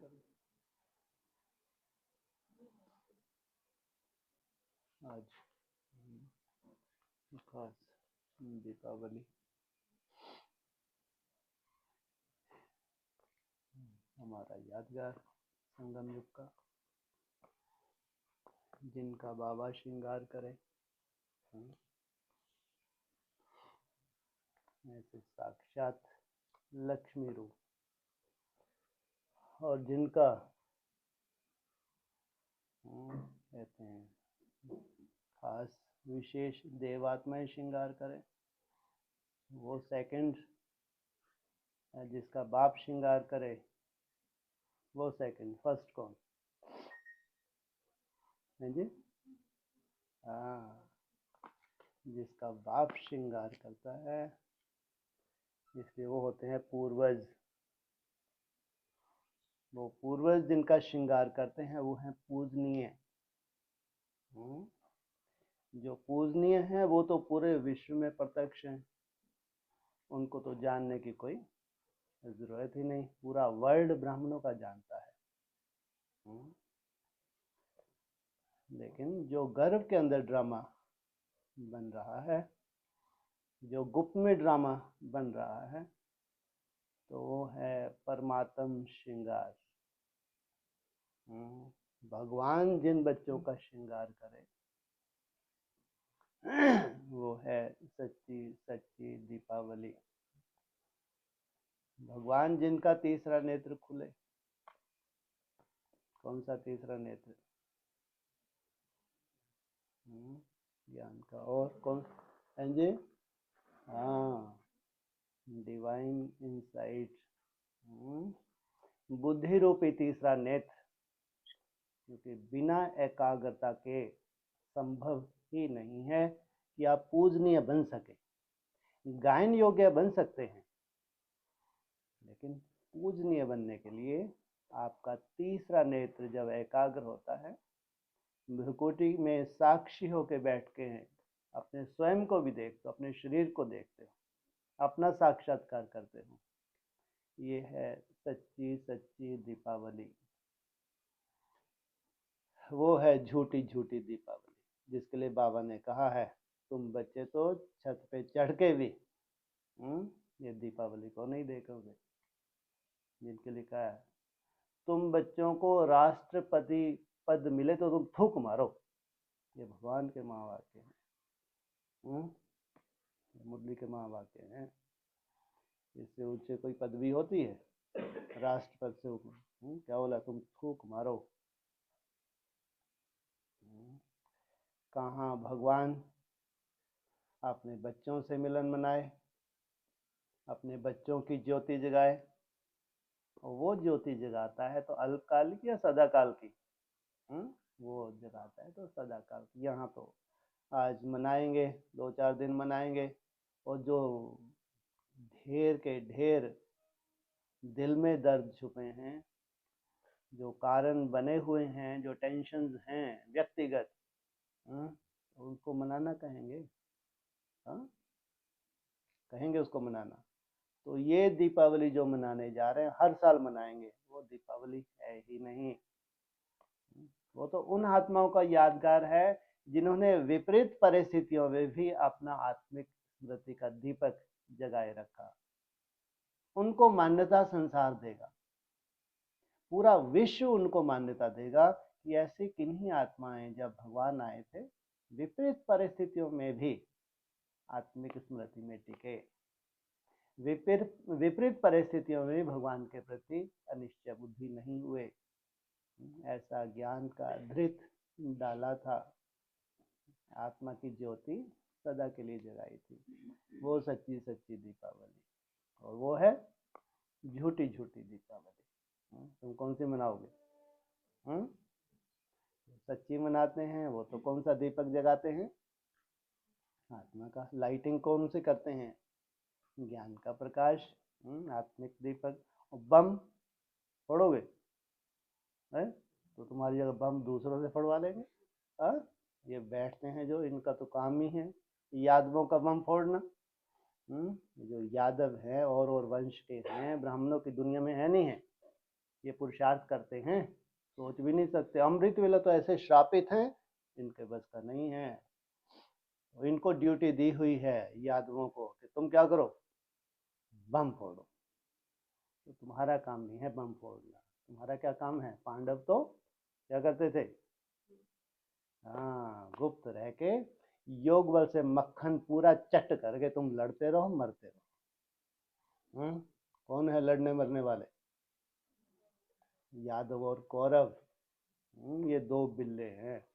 करूँ। आज खास दीपावली हमारा यादगार संगम युग का, जिनका बाबा श्रृंगार करे ऐसे साक्षात लक्ष्मी रूप, और जिनका कहते हैं खास विशेष देवात्माएं श्रृंगार करें, वो सेकंड। जिसका बाप श्रृंगार करे वो सेकंड। फर्स्ट कौन है जी? हाँ, जिसका बाप श्रृंगार करता है, इसलिए वो होते हैं पूर्वज। वो पूर्वज जिनका श्रृंगार करते हैं वो हैं पूजनीय। जो पूजनीय हैं वो तो पूरे विश्व में प्रत्यक्ष हैं, उनको तो जानने की कोई जरूरत ही नहीं, पूरा वर्ल्ड ब्राह्मणों का जानता है। लेकिन जो गर्भ के अंदर ड्रामा बन रहा है, जो गुप्त में ड्रामा बन रहा है, तो वो है परमात्म श्रृंगार। भगवान जिन बच्चों का श्रृंगार करे वो है सच्ची सच्ची दीपावली। भगवान जिनका तीसरा नेत्र खुले। कौन सा तीसरा नेत्र? ज्ञान का। और कौन है जी? हाँ, डिवाइन इंसाइट, बुद्धि रूपी तीसरा नेत्र, क्योंकि बिना एकाग्रता के संभव ही नहीं है कि आप पूजनीय बन सके। गायन योग्य बन सकते हैं, लेकिन पूजनीय बनने के लिए आपका तीसरा नेत्र जब एकाग्र होता है, भ्रुकुटी में साक्षी होकर बैठते हैं, अपने स्वयं को भी देखते हो, अपने शरीर को देखते हो, अपना साक्षात्कार करते हो। ये है सच्ची सच्ची दीपावली। वो है झूठी झूठी दीपावली, जिसके लिए बाबा ने कहा है तुम बच्चे तो छत पे चढ़ के भी ये दीपावली को नहीं देखोगे। जिनके लिए कहा है तुम बच्चों को राष्ट्रपति पद मिले तो तुम थूक मारो, ये भगवान के महावाक्य हैं, मुरली के महावाक्य हैं। इससे ऊंचे कोई पदवी होती है? राष्ट्रपति से ऊपर क्या बोला? तुम थूक मारो। कहाँ भगवान अपने बच्चों से मिलन मनाए, अपने बच्चों की ज्योति जगाए, और वो ज्योति जगाता है तो अल्पकालिक या सदाकाल की? वो जगाता है तो सदाकाल की। यहाँ तो आज मनाएंगे, 2-4 दिन मनाएंगे, और जो ढेर के ढेर दिल में दर्द छुपे हैं, जो कारण बने हुए हैं, जो टेंशन्स हैं व्यक्तिगत, उनको मनाना कहेंगे? कहेंगे उसको मनाना? तो ये दीपावली जो मनाने जा रहे हैं, हर साल मनाएंगे, वो दीपावली है ही नहीं। वो तो उन आत्माओं का यादगार है जिन्होंने विपरीत परिस्थितियों में भी अपना आत्मिक स्मृति का दीपक जगाए रखा। उनको मान्यता संसार देगा, पूरा विश्व उनको मान्यता देगा कि ऐसी किन्हीं आत्माएं जब भगवान आए थे, विपरीत परिस्थितियों में भी आत्मिक स्मृति में टिके, विपरीत परिस्थितियों में भगवान के प्रति अनिश्चय बुद्धि नहीं हुए। ऐसा ज्ञान का धृत डाला था, आत्मा की ज्योति सदा के लिए जगाई थी। वो सच्ची सच्ची दीपावली, और वो है झूठी झूठी दीपावली। तुम कौन सी मनाओगे? सच्ची मनाते हैं वो तो कौन सा दीपक जगाते हैं? आत्मा का। लाइटिंग कौन से करते हैं? ज्ञान का प्रकाश, आत्मिक दीपक। और बम फोड़ोगे है तो तुम्हारी जगह बम दूसरों से फोड़वा लेंगे। ये बैठते हैं जो, इनका तो काम ही है यादवों का बम फोड़ना। जो यादव है और वंश के हैं, ब्राह्मणों की दुनिया में है नहीं है। ये पुरुषार्थ करते हैं, सोच भी नहीं सकते। अमृत वेला तो ऐसे श्रापित हैं, इनके बस का नहीं है। तो इनको ड्यूटी दी हुई है यादवों को कि तुम क्या करो, बम फोड़ो। तो तुम्हारा काम नहीं है बम फोड़ना, तुम्हारा क्या काम है? पांडव तो क्या करते थे? हाँ, गुप्त रह के योग बल से मक्खन पूरा चट करके तुम लड़ते रहो, मरते रहो। कौन है लड़ने मरने वाले? यादव और कौरव। ये दो बिल्ले हैं,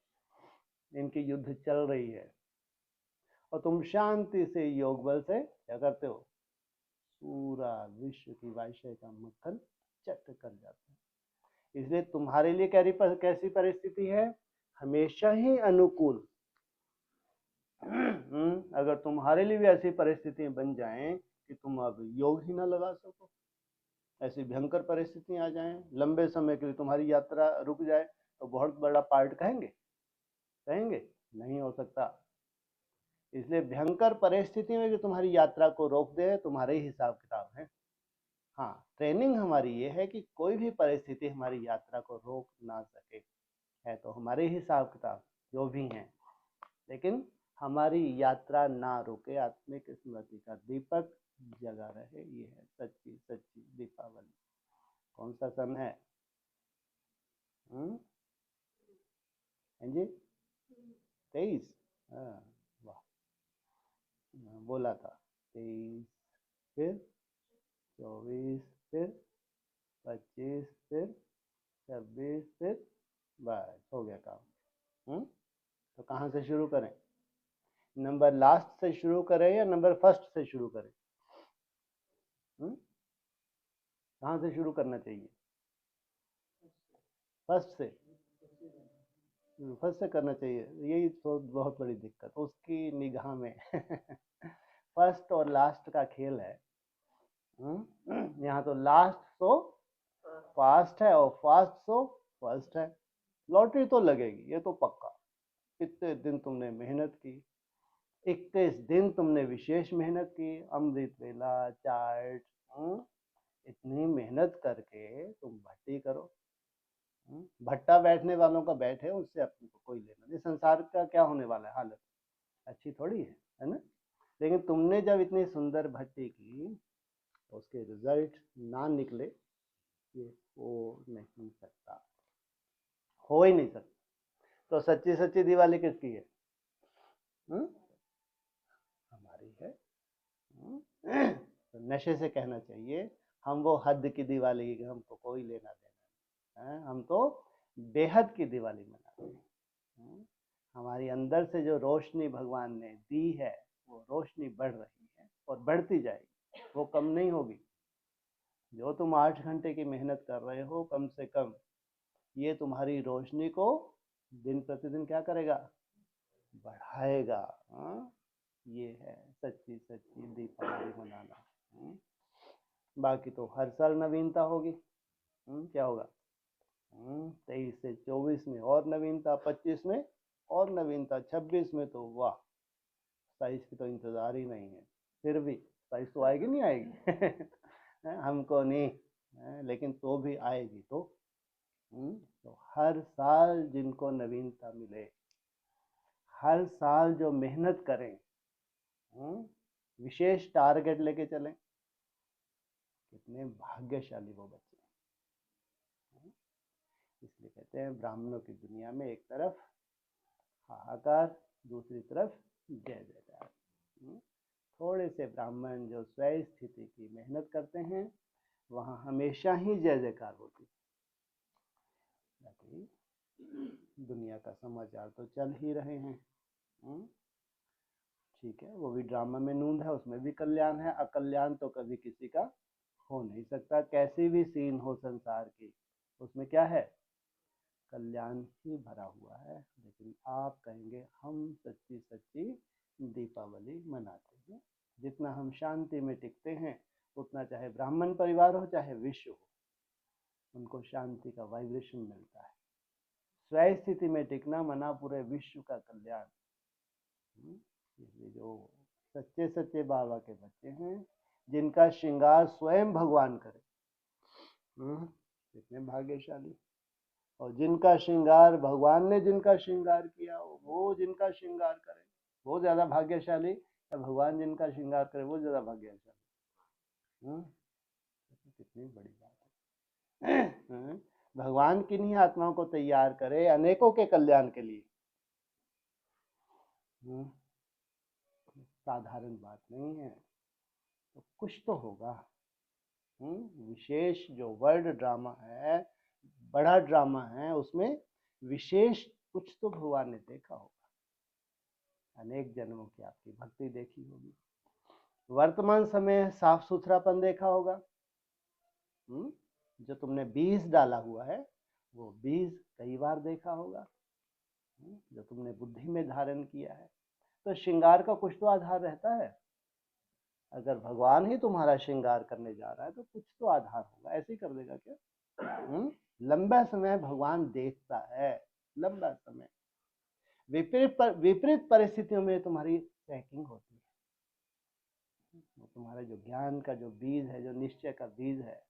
इनकी युद्ध चल रही है और तुम शांति से योग बल से क्या करते हो? पूरा विश्व की वायशय का मक्खन चट कर जाते हैं। इसलिए तुम्हारे लिए कैसी परिस्थिति है? हमेशा ही अनुकूल। अगर तुम्हारे लिए भी ऐसी परिस्थितियां बन जाएं कि तुम अब योग ही ना लगा सको, ऐसी भयंकर परिस्थितियां आ जाएं, लंबे समय के लिए तुम्हारी यात्रा रुक जाए, तो बहुत बड़ा पार्ट कहेंगे? कहेंगे नहीं हो सकता। इसलिए भयंकर परिस्थिति में जो तुम्हारी यात्रा को रोक दे, तुम्हारे ही हिसाब किताब है। हाँ, ट्रेनिंग हमारी ये है कि कोई भी परिस्थिति हमारी यात्रा को रोक ना सके, है तो हमारे हिसाब किताब जो भी हैं, लेकिन हमारी यात्रा ना रुके, आत्मिक स्मृति का दीपक जगा रहे। ये है सच्ची सच्ची दीपावली। कौन सा सन है? हाँ जी, 23। हाँ, वाह, बोला था 23, फिर 24, फिर 25, फिर 26, फिर बस हो गया काम। तो कहाँ से शुरू करें? नंबर लास्ट से शुरू करें या नंबर फर्स्ट से शुरू करें? कहाँ से शुरू करना चाहिए? फर्स्ट से। फर्स्ट से करना चाहिए, यही तो बहुत बड़ी दिक्कत उसकी निगाह में। फर्स्ट और लास्ट का खेल है। यहाँ तो लास्ट सो फास्ट है और फास्ट सो फर्स्ट है। लॉटरी तो लगेगी, ये तो पक्का। इतने दिन तुमने मेहनत की, 21 दिन तुमने विशेष मेहनत की, अमृत वेला चार्ट, इतनी मेहनत करके तुम भट्टी करो। भट्टा बैठने वालों का बैठे, उससे अपने को कोई लेना नहीं। संसार का क्या होने वाला है, हालत अच्छी थोड़ी है ना? लेकिन तुमने जब इतनी सुंदर भट्टी की तो उसके रिजल्ट ना निकले, ये हो नहीं सकता, हो ही नहीं सकता। तो सच्ची सच्ची दिवाली किसकी है? हमारी है। तो नशे से कहना चाहिए हम वो हद की दिवाली, हमको कोई लेना देना है, हम तो बेहद की दिवाली मनाते हैं। हमारी अंदर से जो रोशनी भगवान ने दी है, वो रोशनी बढ़ रही है और बढ़ती जाएगी, वो कम नहीं होगी। जो तुम 8 घंटे की मेहनत कर रहे हो, कम से कम ये तुम्हारी रोशनी को दिन प्रतिदिन क्या करेगा? बढ़ाएगा। ये है सच्ची सच्ची दीपावली मनाना। बाकी तो हर साल नवीनता होगी। क्या होगा? 23 से 24 में और नवीनता, 25 में और नवीनता, 26 में तो वाह, 27 की तो इंतजार ही नहीं है। फिर भी 27 तो आएगी नहीं आएगी? हमको नहीं, लेकिन तो भी आएगी। तो हर साल जिनको नवीनता मिले, हर साल जो मेहनत करें, विशेष टारगेट लेके चलें, कितने भाग्यशाली वो बच्चे हैं। इसलिए कहते हैं ब्राह्मणों की दुनिया में एक तरफ हाहाकार, दूसरी तरफ जय जयकार। थोड़े से ब्राह्मण जो स्वयं स्थिति की मेहनत करते हैं, वहाँ हमेशा ही जय जयकार होती है। बाकी दुनिया का समाचार तो चल ही रहे हैं। ठीक है, वो भी ड्रामा में नूंद है, उसमें भी कल्याण है। अकल्याण तो कभी किसी का हो नहीं सकता। कैसी भी सीन हो संसार की, उसमें क्या है? कल्याण ही भरा हुआ है। लेकिन आप कहेंगे हम सच्ची सच्ची दीपावली मनाते हैं। जितना हम शांति में टिकते हैं, उतना चाहे ब्राह्मण परिवार हो चाहे विश्व हो, उनको शांति का वाइब्रेशन मिलता है। स्वयं स्थिति में टिकना मना पूरे विश्व का कल्याण। इसलिए जो सच्चे सच्चे बाबा के बच्चे हैं, जिनका श्रृंगार स्वयं भगवान करे, कितने भाग्यशाली। और जिनका श्रृंगार भगवान ने जिनका श्रृंगार किया वो जिनका श्रृंगार करे वो ज्यादा भाग्यशाली, या भगवान जिनका श्रृंगार करे वो ज्यादा भाग्यशाली। कितनी बड़ी बात है। भगवान किन्हीं आत्माओं को तैयार करे अनेकों के कल्याण के लिए। साधारण बात नहीं है। तो कुछ तो होगा। विशेष जो वर्ल्ड ड्रामा है, बड़ा ड्रामा है, उसमें विशेष कुछ तो भगवान ने देखा होगा। अनेक जन्मों की आपकी भक्ति देखी होगी, वर्तमान समय साफ सुथरापन देखा होगा। जो तुमने बीज डाला हुआ है वो बीज कई बार देखा होगा, जो तुमने बुद्धि में धारण किया है। तो श्रृंगार का कुछ तो आधार रहता है। अगर भगवान ही तुम्हारा श्रृंगार करने जा रहा है तो कुछ तो आधार होगा। ऐसे ही कर देगा क्या? लंबा समय भगवान देखता है, लंबा समय। विपरीत परिस्थितियों में तुम्हारी ट्रैकिंग होती है। तुम्हारा जो ज्ञान का जो बीज है, जो निश्चय का बीज है,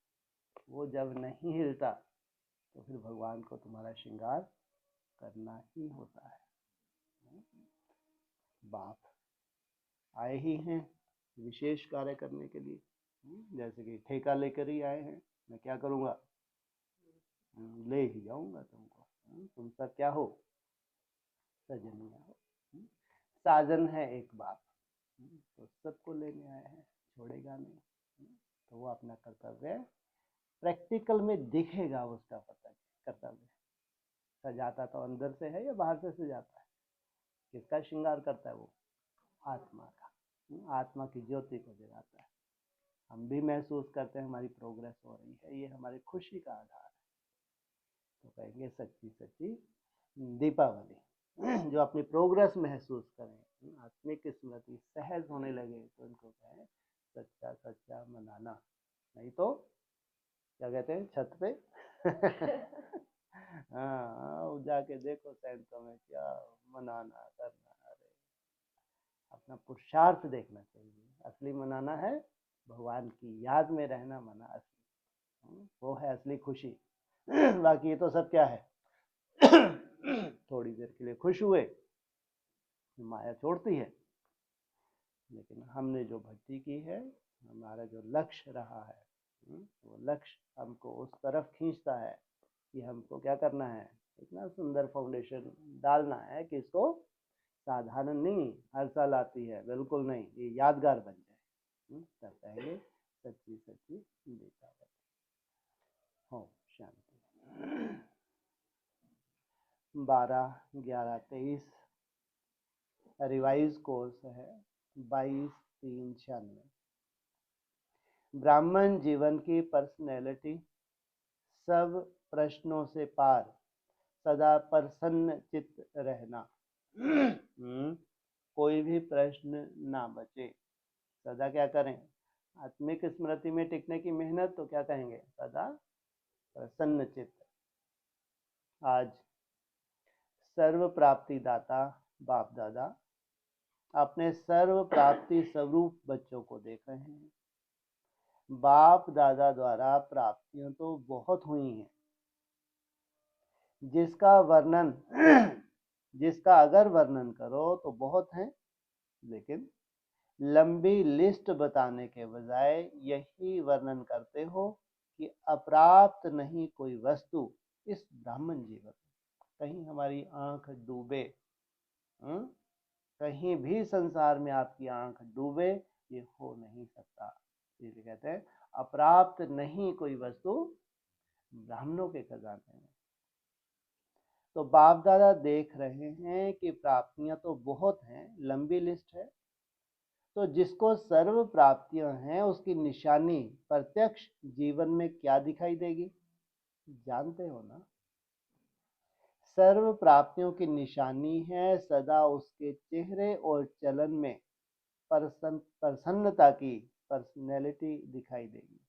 वो जब नहीं हिलता तो फिर भगवान को तुम्हारा श्रृंगार करना ही होता है। बाप आए ही हैं विशेष कार्य करने के लिए। जैसे कि ठेका लेकर ही आए हैं, मैं क्या करूँगा, ले ही जाऊंगा तुमको। तुम सब क्या हो, सजनिया हो। साजन है एक बाप, तो सबको लेने आए हैं, छोड़ेगा नहीं। तो वो अपना कर्तव्य प्रैक्टिकल में दिखेगा, उसका पता कर्तव्य। सजाता तो अंदर से है या बाहर से सजाता है? किसका श्रृंगार करता है वो? आत्मा का। आत्मा की ज्योति को जगाता है। हम भी महसूस करते हैं हमारी प्रोग्रेस हो रही है, ये हमारी खुशी का आधार है। तो कहेंगे सच्ची सच्ची दीपावली। जो अपनी प्रोग्रेस महसूस करें, आत्मिक स्मृति सहज होने लगे, तो उनको कहें सच्चा सच्चा मनाना। नहीं तो क्या कहते हैं छत पे हाँ, जाके देखो सैंतों में क्या मनाना करना। अरे अपना पुरुषार्थ देखना चाहिए। असली मनाना है भगवान की याद में रहना, मना असली, वो है असली खुशी। बाकी ये तो सब क्या है, थोड़ी देर के लिए खुश हुए, माया छोड़ती है। लेकिन हमने जो भक्ति की है, हमारा जो लक्ष्य रहा है, वो लक्ष्य हमको उस तरफ खींचता है कि हमको क्या करना है, इतना सुंदर फाउंडेशन डालना है कि इसको साधारण नहीं हर साल आती है, बिल्कुल नहीं, ये यादगार बन जाए। तब कहेंगे सच्ची सच्ची दीपावली। हो शांति। 12/11/23 रिवाइज कोर्स है 22/3/96। ब्राह्मण जीवन की पर्सनैलिटी सब प्रश्नों से पार, सदा प्रसन्न चित्त रहना। कोई भी प्रश्न ना बचे, सदा क्या करें, आत्मिक स्मृति में टिकने की मेहनत। तो क्या कहेंगे, सदा प्रसन्न चित्त। आज सर्व प्राप्ति दाता बाप दादा अपने सर्व प्राप्ति स्वरूप बच्चों को देख रहे हैं। बाप दादा द्वारा प्राप्तियां तो बहुत हुई हैं, जिसका अगर वर्णन करो तो बहुत हैं, लेकिन लंबी लिस्ट बताने के बजाय यही वर्णन करते हो कि अप्राप्त नहीं कोई वस्तु इस ब्राह्मण जीवन। कहीं हमारी आंख डूबे, कहीं भी संसार में आपकी आंख डूबे, ये हो नहीं सकता। इसलिए कहते हैं अप्राप्त नहीं कोई वस्तु ब्राह्मणों के खजाने में। तो बाप दादा देख रहे हैं कि प्राप्तियां तो बहुत हैं, लंबी लिस्ट है। तो जिसको सर्व प्राप्तियां हैं उसकी निशानी प्रत्यक्ष जीवन में क्या दिखाई देगी, जानते हो ना? सर्व प्राप्तियों की निशानी है सदा उसके चेहरे और चलन में प्रसन्नता की पर्सनैलिटी दिखाई देगी।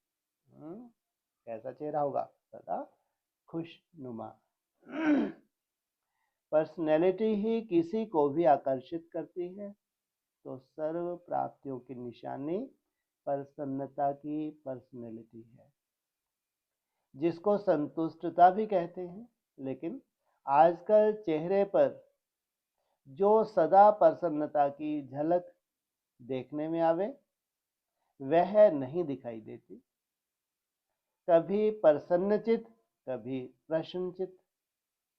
कैसा चेहरा होगा, सदा खुशनुमा। पर्सनैलिटी ही किसी को भी आकर्षित करती है। तो सर्व प्राप्तियों की निशानी प्रसन्नता की पर्सनैलिटी है। जिसको संतुष्टता भी कहते हैं। लेकिन आजकल चेहरे पर जो सदा प्रसन्नता की झलक देखने में आवे वह नहीं दिखाई देती। कभी प्रसन्नचित, कभी प्रश्नचित,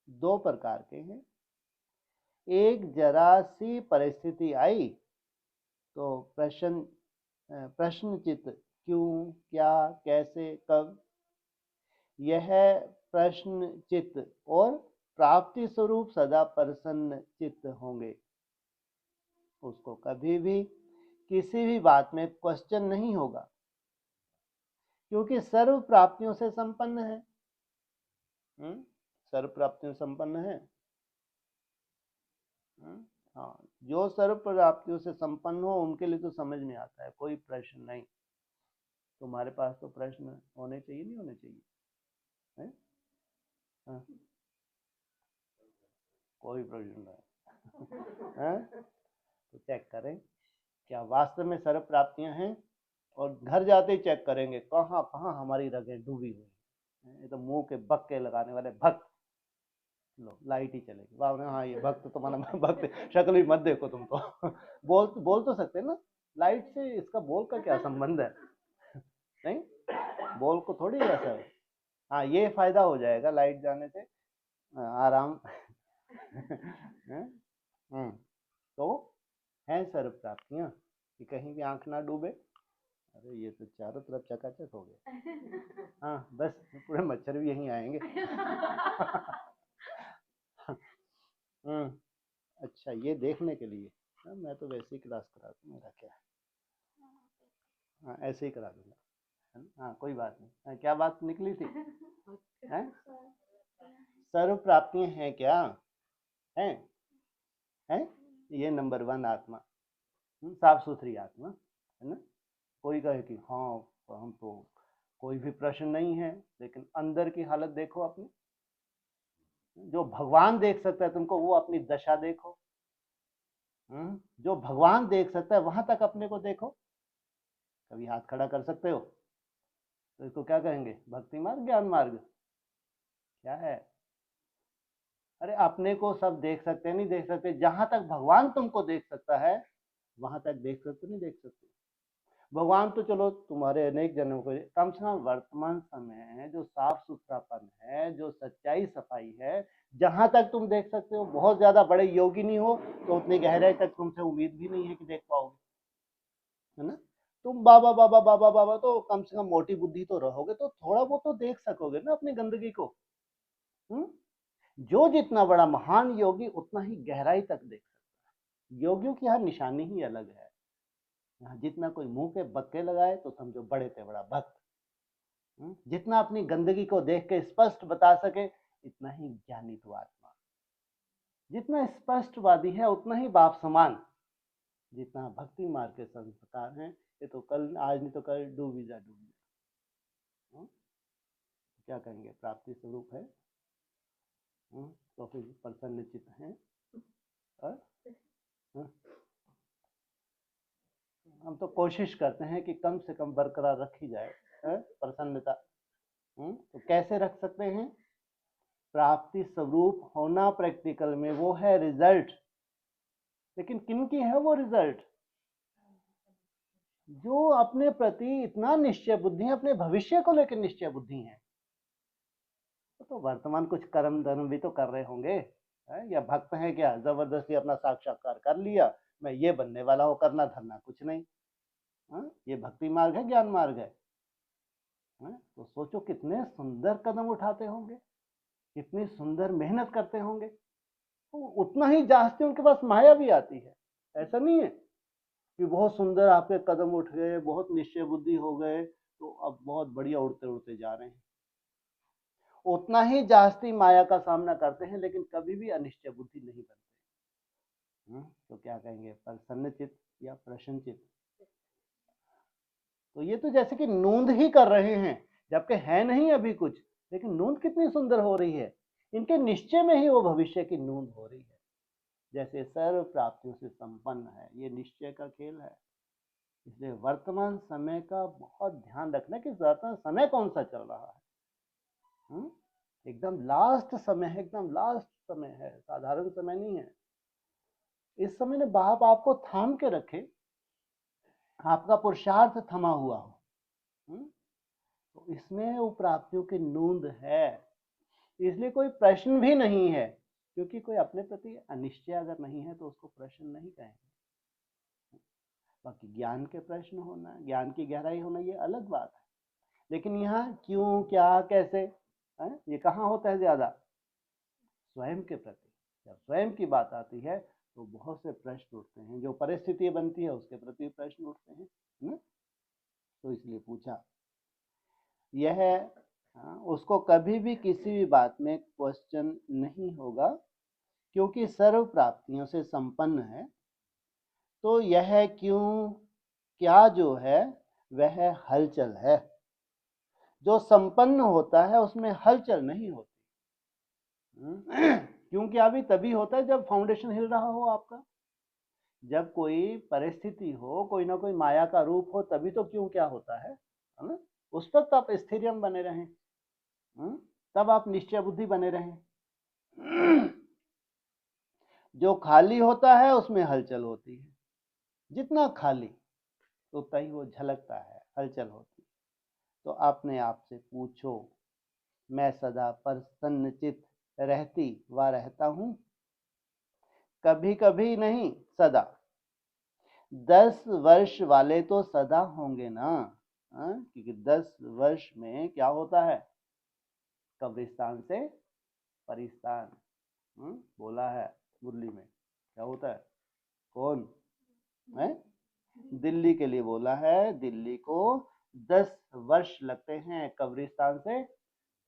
दो प्रकार के हैं। एक जरा सी परिस्थिति आई तो प्रश्नचित, क्यों, क्या, कैसे, कब, यह प्रश्नचित और प्राप्ति स्वरूप सदा प्रसन्न चित्त होंगे। उसको कभी भी किसी भी बात में क्वेश्चन नहीं होगा, क्योंकि सर्व प्राप्तियों से संपन्न है। सर्व प्राप्तियों से संपन्न है। हाँ, जो सर्व प्राप्तियों से संपन्न हो उनके लिए तो समझ में आता है, कोई प्रश्न नहीं। तुम्हारे पास तो प्रश्न होने चाहिए, नहीं होने चाहिए है? हाँ? कोई प्रश्न नहीं है? तो चेक करें क्या वास्तव में सर्व प्राप्तियां हैं, और घर जाते ही चेक करेंगे कहाँ कहाँ हमारी रगें डूबी हुई हैं। ये तो मुंह के बक्के लगाने वाले भक्त, लो लाइट ही चलेगी। वाह, हाँ ये भक्त तुम्हारा भक्त, शक्ल भी मत देखो तुम तो बोल तो सकते ना, लाइट से इसका बोल का क्या संबंध है? नहीं, बोल को थोड़ी ऐसा है। हाँ, ये फायदा हो जाएगा लाइट जाने से, आराम तो हैं सर्व प्राप्तियां कि कहीं भी आंख ना डूबे। अरे ये तो चारों तरफ चकाचक हो गया। हाँ बस, पूरे मच्छर भी यहीं आएंगे। अच्छा, ये देखने के लिए। हाँ, मैं तो वैसे ही क्लास करा दूँ, मेरा क्या है। हाँ, ऐसे ही करा दूंगा। हाँ कोई बात नहीं। हाँ, क्या बात निकली थी? हैं? सर्व प्राप्तियां हैं क्या? हैं? हैं? ये नंबर 1 आत्मा, साफ सुथरी आत्मा है ना। कोई कहे कि हाँ हम तो कोई भी प्रश्न नहीं है, लेकिन अंदर की हालत देखो अपनी। जो भगवान देख सकता है तुमको, वो अपनी दशा देखो। जो भगवान देख सकता है वहां तक अपने को देखो। कभी हाथ खड़ा कर सकते हो? तो इसको क्या कहेंगे? भक्ति मार्ग, ज्ञान मार्ग, क्या है? अरे अपने को सब देख सकते, नहीं देख सकते, जहां तक भगवान तुमको देख सकता है वहां तक देख सकते, नहीं देख सकते। भगवान तो चलो तुम्हारे अनेक जन्मों को, कम से कम वर्तमान समय है जो साफ सुथरापन है, जो सच्चाई सफाई है, जहां तक तुम देख सकते हो। बहुत ज्यादा बड़े योगी नहीं हो तो उतनी गहराई तक तुमसे उम्मीद भी नहीं है कि देख पाओगे, है ना। तुम बाबा बाबा बाबा बाबा तो कम से कम मोटी बुद्धि तो रहोगे, तो थोड़ा बहुत तो देख सकोगे ना अपनी गंदगी को। हम्म जो जितना बड़ा महान योगी उतना ही गहराई तक देख सकता है। योगियों की हर निशानी ही अलग है। यहाँ जितना कोई मुंह के बक्के लगाए तो समझो बड़े से बड़ा भक्त। जितना अपनी गंदगी को देख के स्पष्ट बता सके इतना ही ज्ञानी तो आत्मा। जितना स्पष्टवादी है उतना ही बाप समान। जितना भक्ति मार्ग के संस्कार हैं, ये तो कल, आज नहीं तो कल डूब ही जा, डूब जा। क्या कहेंगे? प्राप्ति स्वरूप है। तो फिर प्रसन्नचित हैं। हम तो कोशिश करते हैं कि कम से कम बरकरार रखी जाए प्रसन्नता। तो कैसे रख सकते हैं? प्राप्ति स्वरूप होना प्रैक्टिकल में वो है रिजल्ट। लेकिन किन की है वो रिजल्ट? जो अपने प्रति इतना निश्चय बुद्धि है, अपने भविष्य को लेकर निश्चय बुद्धि है। तो वर्तमान कुछ कर्म धर्म भी तो कर रहे होंगे, है? या भक्त है क्या जबरदस्ती अपना साक्षात्कार कर लिया, मैं ये बनने वाला हूँ, करना धरना कुछ नहीं। ये भक्ति मार्ग है, ज्ञान मार्ग है? तो सोचो कितने सुंदर कदम उठाते होंगे, कितनी सुंदर मेहनत करते होंगे। तो उतना ही जास्ती उनके पास माया भी आती है। ऐसा नहीं है कि बहुत सुंदर आपके कदम उठ गए, बहुत निश्चय बुद्धि हो गए तो अब बहुत बढ़िया उड़ते उड़ते जा रहे हैं। उतना ही जास्ती माया का सामना करते हैं, लेकिन कभी भी अनिश्चय बुद्धि नहीं बनते। तो क्या कहेंगे? प्रसन्नचित या प्रश्नचित। तो ये तो जैसे कि नूंद ही कर रहे हैं, जबकि है नहीं अभी कुछ, लेकिन नूंद कितनी सुंदर हो रही है। इनके निश्चय में ही वो भविष्य की नूंद हो रही है। जैसे सर्व प्राप्तियों से संपन्न है, ये निश्चय का खेल है। इसलिए वर्तमान समय का बहुत ध्यान रखना कि वर्तमान समय कौन सा चल रहा है। एकदम लास्ट समय है, एकदम लास्ट समय है, साधारण समय नहीं है। इस समय ने बाप आपको थाम के रखे, आपका पुरुषार्थ थमा हुआ हो, तो इसमें वो प्राप्तियों की नूंद है। इसलिए कोई प्रश्न भी नहीं है, क्योंकि कोई अपने प्रति अनिश्चय अगर नहीं है तो उसको प्रश्न नहीं कहेंगे। बाकी ज्ञान के प्रश्न होना, ज्ञान की गहराई होना, ये अलग बात है। लेकिन यहाँ क्यों, क्या, कैसे, ये कहाँ होता है ज्यादा? स्वयं के प्रति। जब स्वयं की बात आती है तो बहुत से प्रश्न उठते हैं, जो परिस्थिति बनती है उसके प्रति प्रश्न उठते हैं ना। तो इसलिए पूछा यह, उसको कभी भी किसी भी बात में क्वेश्चन नहीं होगा, क्योंकि सर्व प्राप्तियों से संपन्न है। तो यह क्यों, क्या जो है वह हलचल है। जो संपन्न होता है उसमें हलचल नहीं होती। क्योंकि अभी तभी होता है जब फाउंडेशन हिल रहा हो आपका। जब कोई परिस्थिति हो, कोई ना कोई माया का रूप हो, तभी तो क्यों क्या होता है ना। उस वक्त आप स्थिरम बने रहें, तब आप निश्चय बुद्धि बने रहें। जो खाली होता है उसमें हलचल होती है। जितना खाली उतना ही वो झलकता है, हलचल होती है। तो अपने आप से पूछो, मैं सदा प्रसन्नचित रहती व रहता हूं? कभी कभी नहीं, सदा। 10 वर्ष वाले तो सदा होंगे ना, क्योंकि 10 वर्ष में क्या होता है? कब्रिस्तान से परिस्तान, बोला है मुरली में। क्या होता है? कौन है? दिल्ली के लिए बोला है। दिल्ली को 10 वर्ष लगते हैं कब्रिस्तान से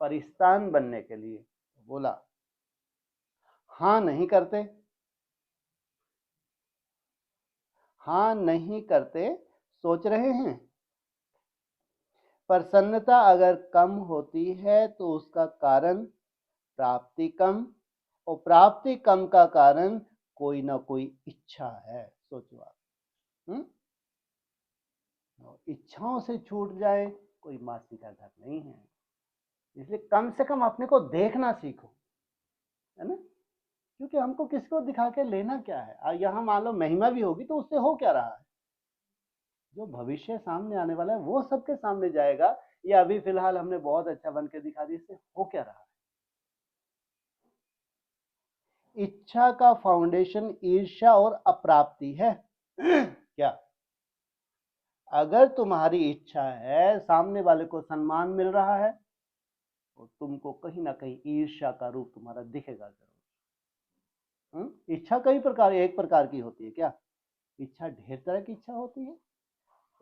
परिस्तान बनने के लिए। बोला हाँ नहीं करते, हाँ नहीं करते, सोच रहे हैं। प्रसन्नता अगर कम होती है तो उसका कारण प्राप्ति कम, और प्राप्ति कम का कारण कोई ना कोई इच्छा है। सोचो आप, इच्छाओं से छूट जाए कोई मासी का घर नहीं है। इसलिए कम से कम अपने को देखना सीखो, है ना। क्योंकि हमको किसी को दिखा के लेना क्या है? यहाँ मान लो महिमा भी होगी तो उससे हो क्या रहा है? जो भविष्य सामने आने वाला है वो सबके सामने जाएगा। या अभी फिलहाल हमने बहुत अच्छा बन के दिखा दिया, इससे हो क्या रहा है? इच्छा का फाउंडेशन ईर्ष्या और अप्राप्ति है। क्या? अगर तुम्हारी इच्छा है, सामने वाले को सम्मान मिल रहा है, तो तुमको कहीं ना कहीं ईर्ष्या का रूप तुम्हारा दिखेगा जरूर। इच्छा कई प्रकार, एक प्रकार की होती है क्या? इच्छा ढेर तरह की इच्छा होती है।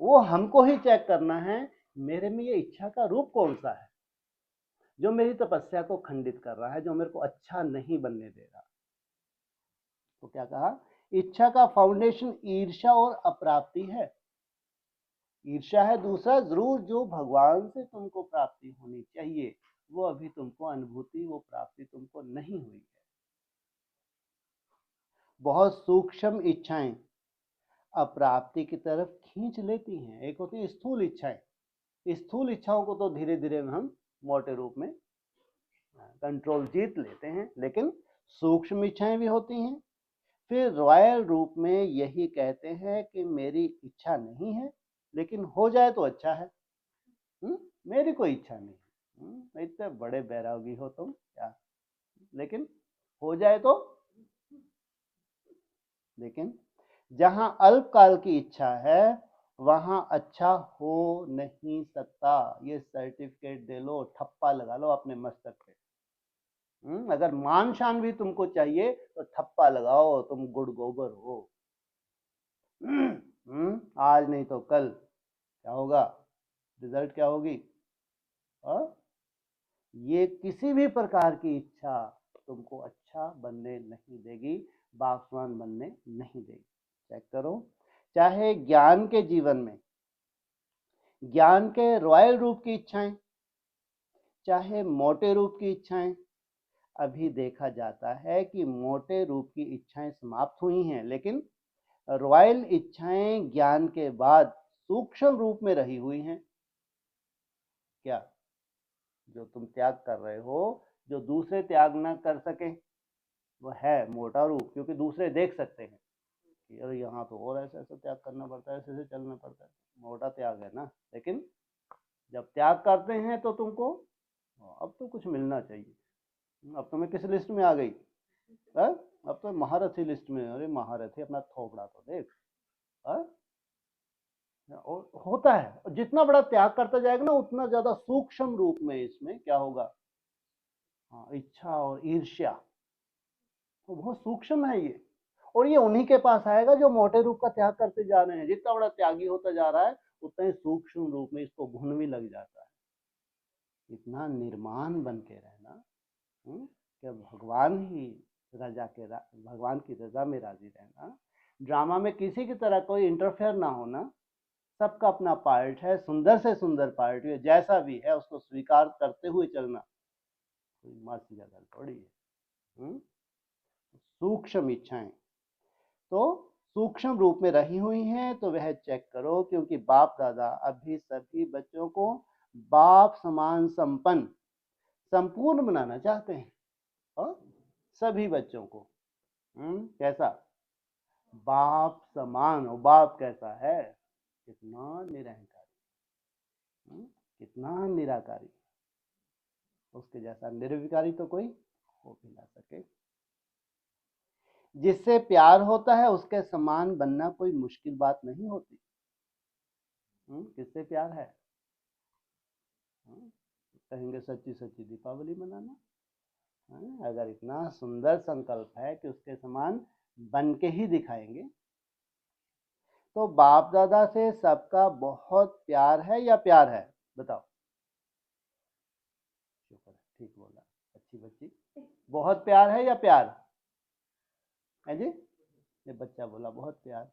वो हमको ही चेक करना है, मेरे में ये इच्छा का रूप कौन सा है जो मेरी तपस्या को खंडित कर रहा है, जो मेरे को अच्छा नहीं बनने दे रहा। तो क्या कहा? इच्छा का फाउंडेशन ईर्ष्या और अप्राप्ति है। ईर्ष्या है दूसरा, जरूर जो भगवान से तुमको प्राप्ति होनी चाहिए वो अभी तुमको अनुभूति, वो प्राप्ति तुमको नहीं हुई है। बहुत सूक्ष्म इच्छाएं अप्राप्ति की तरफ खींच लेती हैं। एक होती है स्थूल इच्छाएं। स्थूल इच्छाओं को तो धीरे धीरे हम मोटे रूप में कंट्रोल जीत लेते हैं, लेकिन सूक्ष्म इच्छाएं भी होती हैं। फिर रॉयल रूप में यही कहते हैं कि मेरी इच्छा नहीं है, लेकिन हो जाए तो अच्छा है। मेरी कोई इच्छा नहीं, इतने बड़े बैरागी हो तुम क्या, लेकिन हो जाए तो। लेकिन जहां अल्पकाल की इच्छा है वहां अच्छा हो नहीं सकता। ये सर्टिफिकेट दे लो, ठप्पा लगा लो अपने मस्तक पे। अगर मान शान भी तुमको चाहिए तो ठप्पा लगाओ, तुम गुड़ गोबर हो। आज नहीं तो कल क्या होगा? रिजल्ट क्या होगी? ये किसी भी प्रकार की इच्छा तुमको अच्छा बनने नहीं देगी, बासवान बनने नहीं देगी। चेक करो, चाहे ज्ञान के जीवन में, ज्ञान के रॉयल रूप की इच्छाएं, चाहे मोटे रूप की इच्छाएं, अभी देखा जाता है कि मोटे रूप की इच्छाएं समाप्त हुई हैं, लेकिन रॉयल इच्छाएं ज्ञान के बाद सूक्ष्म रूप में रही हुई हैं। क्या? जो तुम त्याग कर रहे हो, जो दूसरे त्याग ना कर सके, वो है मोटा रूप, क्योंकि दूसरे देख सकते हैं कि अरे यहाँ तो और ऐसा ऐसा त्याग करना पड़ता है, ऐसे ऐसे चलना पड़ता है, मोटा त्याग है ना। लेकिन जब त्याग करते हैं तो तुमको अब तो कुछ मिलना चाहिए। अब तो मैं किस लिस्ट में आ गई है? अब तो महारथी लिस्ट में। अरे महारथी, अपना थोपड़ा तो देख। है? और होता है, और जितना बड़ा त्याग करता जाएगा ना, उतना ज्यादा सूक्ष्म रूप में इसमें क्या होगा, हाँ, इच्छा और ईर्ष्या, तो बहुत सूक्ष्म है ये। और ये उन्हीं के पास आएगा जो मोटे रूप का त्याग करते जा रहे हैं। जितना बड़ा त्यागी होता जा रहा है, उतना ही सूक्ष्म रूप में इसको घुन भी लग जाता है। इतना निर्माण बन के रहना, कि भगवान ही भगवान की रजा में राजी रहना। ड्रामा में किसी की तरह कोई इंटरफेयर ना होना। सबका अपना पार्ट है, सुंदर से सुंदर पार्ट है, जैसा भी है उसको स्वीकार करते हुए चलना। कोई मस्त जगह थोड़ी है। सूक्ष्म इच्छाएं तो सूक्ष्म रूप में रही हुई हैं, तो वह चेक करो, क्योंकि बाप दादा अभी सभी बच्चों को बाप समान संपन्न संपूर्ण बनाना चाहते हैं। और सभी बच्चों को कैसा, बाप समान। और बाप कैसा है, कितना निरहंकारी, कितना निराकारी। उसके जैसा निर्विकारी तो कोई हो भी ना सके। जिससे प्यार होता है उसके समान बनना कोई मुश्किल बात नहीं होती। किससे प्यार है? कहेंगे सच्ची सच्ची दीपावली मनाना। अगर इतना सुंदर संकल्प है कि उसके समान बन के ही दिखाएंगे, तो बाप दादा से सबका बहुत प्यार है या प्यार है? बताओ। शुक्र, ठीक बोला, अच्छी बच्ची। बहुत प्यार है या प्यार है जी? ये बच्चा बोला बहुत प्यार।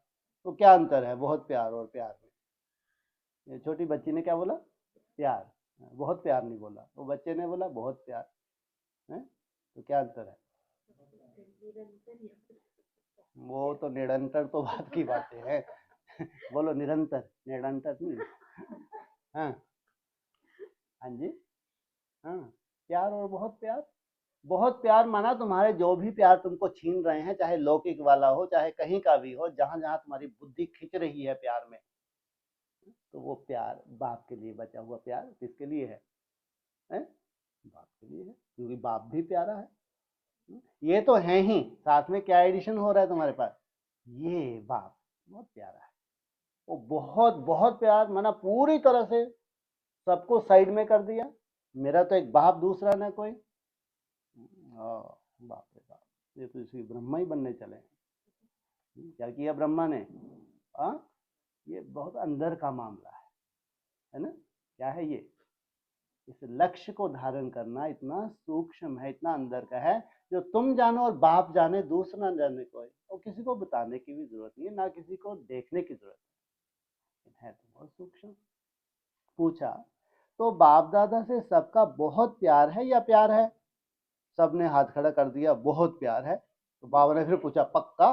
तो क्या अंतर है बहुत प्यार और प्यार में? ये छोटी बच्ची ने क्या बोला? प्यार। बहुत प्यार नहीं बोला, वो बच्चे ने बोला बहुत प्यार है। तो क्या अंतर है? वो तो निरंतर तो बात की बातें हैं। बोलो निरंतर, निरंतर नहीं। हाँ, हाँ जी, हाँ। प्यार और बहुत प्यार। बहुत प्यार माना तुम्हारे जो भी प्यार तुमको छीन रहे हैं, चाहे लौकिक वाला हो चाहे कहीं का भी हो, जहां जहां तुम्हारी बुद्धि खिंच रही है प्यार में, तो वो प्यार बाप के लिए बचा हुआ प्यार किसके लिए है? बाप के लिए है, क्योंकि बाप भी प्यारा है। ये तो है ही, साथ में क्या एडिशन हो रहा है तुम्हारे पास? ये बाप बहुत प्यारा है। वो बहुत बहुत प्यार माना पूरी तरह से सबको साइड में कर दिया। मेरा तो एक बाप, दूसरा ना कोई। बाप रे बाप, ये तो इसी ब्रह्मा ही बनने चले हैं। क्या किया ब्रह्मा ने? आ? ये बहुत अंदर का मामला है ना। क्या है ये? इस लक्ष्य को धारण करना इतना सूक्ष्म है, इतना अंदर का है, जो तुम जानो और बाप जाने, दूसरा न जाने कोई। और किसी को बताने की भी जरूरत नहीं है, ना किसी को देखने की जरूरत है तो बहुत सूक्ष्म। पूछा तो बाप दादा से सबका बहुत प्यार है या प्यार है? सबने हाथ खड़ा कर दिया, बहुत प्यार है। तो बाबा ने फिर पूछा पक्का?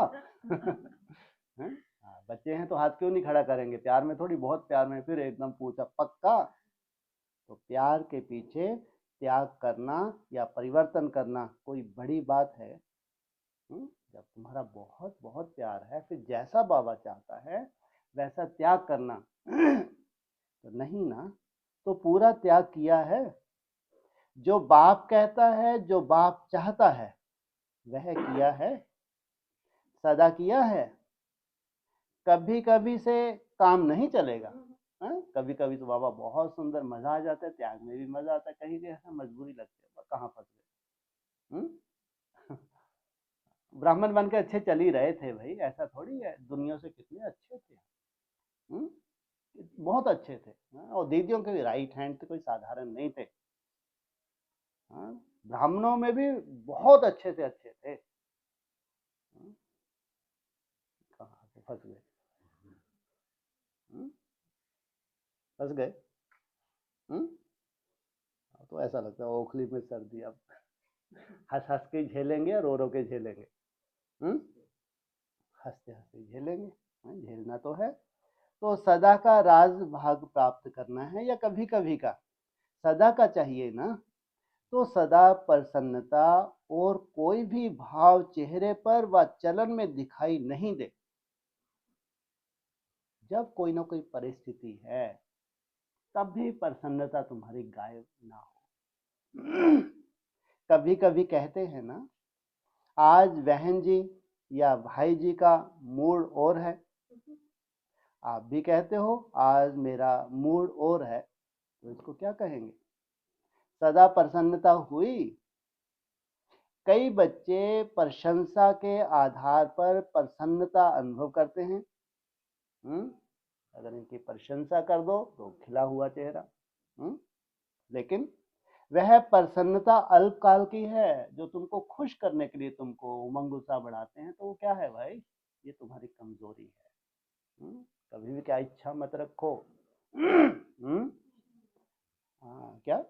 बच्चे हैं तो हाथ क्यों नहीं खड़ा करेंगे, प्यार में थोड़ी, बहुत प्यार में। फिर एकदम पूछा पक्का? तो प्यार के पीछे त्याग करना या परिवर्तन करना कोई बड़ी बात है? जब तुम्हारा बहुत बहुत प्यार है, फिर जैसा बाबा चाहता है वैसा त्याग करना तो नहीं ना। तो पूरा त्याग किया है। जो बाप कहता है, जो बाप चाहता है, वह किया है, सदा किया है। कभी कभी से काम नहीं चलेगा। कभी कभी तो बाबा बहुत सुंदर, मजा आ जाता है, त्याग में भी मजा आता है, कहीं भी ऐसा मजबूरी लगती है, कहाँ फंस गए। ब्राह्मण बन के अच्छे चल ही रहे थे भाई, ऐसा थोड़ी है, दुनिया से कितने अच्छे थे। हुँ? बहुत अच्छे थे। और दीदियों के भी राइट हैंड थे, कोई साधारण नहीं थे। हाँ, ब्राह्मणों में भी बहुत अच्छे से अच्छे थे। कहाँ से फंस गए? फंस गए। तो ऐसा लगता है ओखली में सर्दी, अब हंस हंस के झेलेंगे, रो रो के झेलेंगे। हंसते हंसते झेलेंगे। झेलना तो है। तो सदा का राज भाग प्राप्त करना है या कभी कभी का? सदा का चाहिए ना, तो सदा प्रसन्नता और कोई भी भाव चेहरे पर व चलन में दिखाई नहीं दे। जब कोई ना कोई परिस्थिति है तब भी प्रसन्नता तुम्हारी गायब ना हो। कभी कभी कहते हैं ना, आज बहन जी या भाई जी का मूड और है, आप भी कहते हो आज मेरा मूड और है, तो इसको क्या कहेंगे? सदा प्रसन्नता हुई? कई बच्चे प्रशंसा के आधार पर प्रसन्नता अनुभव करते हैं। अगर इनकी प्रशंसा कर दो तो खिला हुआ चेहरा। लेकिन वह प्रसन्नता अल्पकाल की है। जो तुमको खुश करने के लिए तुमको उमंग उत्साह बढ़ाते हैं, तो वो क्या है भाई? ये तुम्हारी कमजोरी है। कभी भी क्या इच्छा मत रखो। क्या?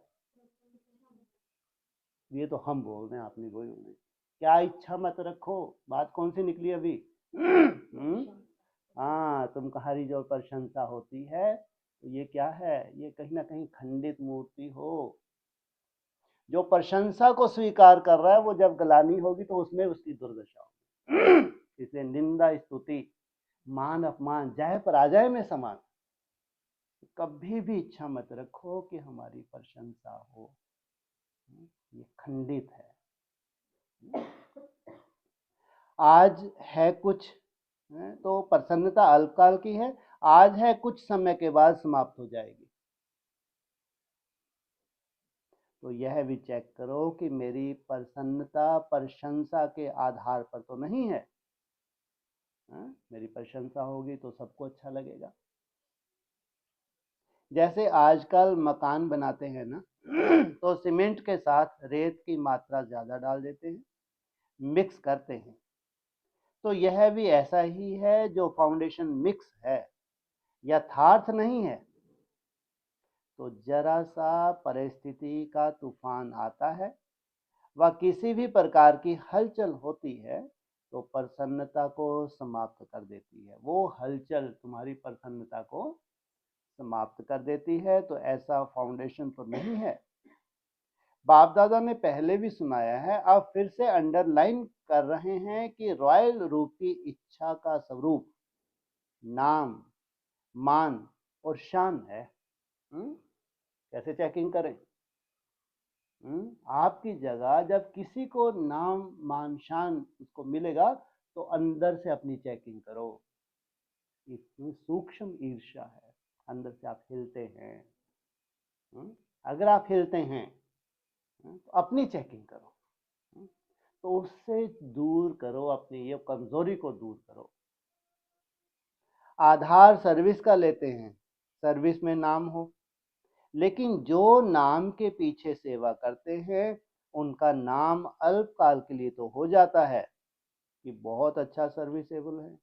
ये तो हम बोल रहे हैं, आप नहीं बोल। क्या इच्छा मत रखो, बात कौन सी निकली अभी? हाँ, तुम्हारी जो प्रशंसा होती है तो ये क्या है? ये कहीं ना कहीं खंडित मूर्ति हो। जो प्रशंसा को स्वीकार कर रहा है, वो जब गलानी होगी तो उसमें उसकी दुर्दशा होगी। इसलिए निंदा स्तुति मान अपमान जय पराजय में समान। कभी भी इच्छा मत रखो कि हमारी प्रशंसा हो, ये खंडित है। आज है कुछ, तो प्रसन्नता अल्पकाल की है। आज है, कुछ समय के बाद समाप्त हो जाएगी। तो यह भी चेक करो कि मेरी प्रसन्नता प्रशंसा के आधार पर तो नहीं है। मेरी प्रशंसा होगी तो सबको अच्छा लगेगा। जैसे आजकल मकान बनाते हैं ना, तो सीमेंट के साथ रेत की मात्रा ज्यादा डाल देते हैं, मिक्स करते हैं। तो यह भी ऐसा ही है, जो फाउंडेशन मिक्स है, यथार्थ नहीं है। तो जरा सा परिस्थिति का तूफान आता है व किसी भी प्रकार की हलचल होती है, तो प्रसन्नता को समाप्त कर देती है। वो हलचल तुम्हारी प्रसन्नता को समाप्त कर देती है। तो ऐसा फाउंडेशन तो नहीं है। बाप दादा ने पहले भी सुनाया है, अब फिर से अंडरलाइन कर रहे हैं कि रॉयल रूप की इच्छा का स्वरूप नाम, मान और शान है। कैसे चेकिंग करें? आपकी जगह जब किसी को नाम मान शान उसको मिलेगा, तो अंदर से अपनी चेकिंग करो। इतनी सूक्ष्म ईर्ष्या है, अंदर से आप हिलते हैं। अगर आप हिलते हैं तो अपनी चेकिंग करो। तो उससे दूर करो, अपनी ये कमजोरी को दूर करो। आधार सर्विस का लेते हैं, सर्विस में नाम हो, लेकिन जो नाम के पीछे सेवा करते हैं उनका नाम अल्पकाल के लिए तो हो जाता है कि बहुत अच्छा सर्विसेबल है,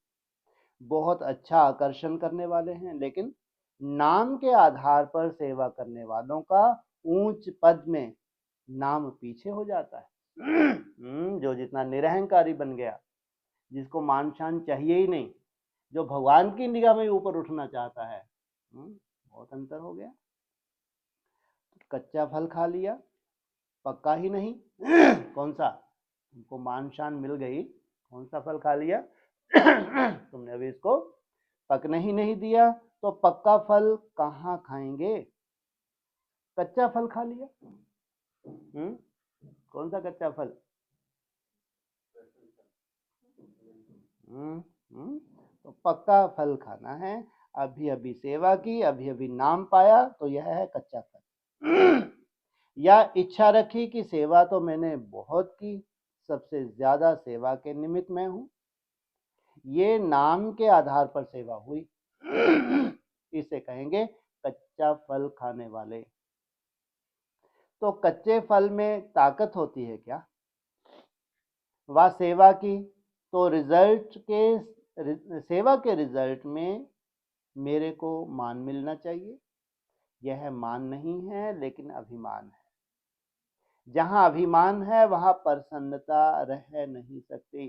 बहुत अच्छा आकर्षण करने वाले हैं, लेकिन नाम के आधार पर सेवा करने वालों का ऊंच पद में नाम पीछे हो जाता है। जो जितना निरहंकारी बन गया, जिसको मान शान चाहिए ही नहीं, जो भगवान की निगाह में ऊपर उठना चाहता है, बहुत अंतर हो गया। कच्चा फल खा लिया, पक्का ही नहीं। कौन सा? तुमको मान शान मिल गई, कौन सा फल खा लिया? तुमने अभी इसको पकने ही नहीं दिया, तो पक्का फल कहाँ खाएंगे? कच्चा फल खा लिया। कौन सा कच्चा फल? तो पक्का फल खाना है। अभी अभी सेवा की, अभी अभी नाम पाया, तो यह है कच्चा फल। या इच्छा रखी कि सेवा तो मैंने बहुत की, सबसे ज्यादा सेवा के निमित्त मैं हूं, ये नाम के आधार पर सेवा हुई। इसे कहेंगे कच्चा फल खाने वाले। तो कच्चे फल में ताकत होती है क्या? वह सेवा की, तो रिजल्ट के सेवा के रिजल्ट में मेरे को मान मिलना चाहिए। यह मान नहीं है, लेकिन अभिमान है। जहां अभिमान है वहां प्रसन्नता रह नहीं सकती।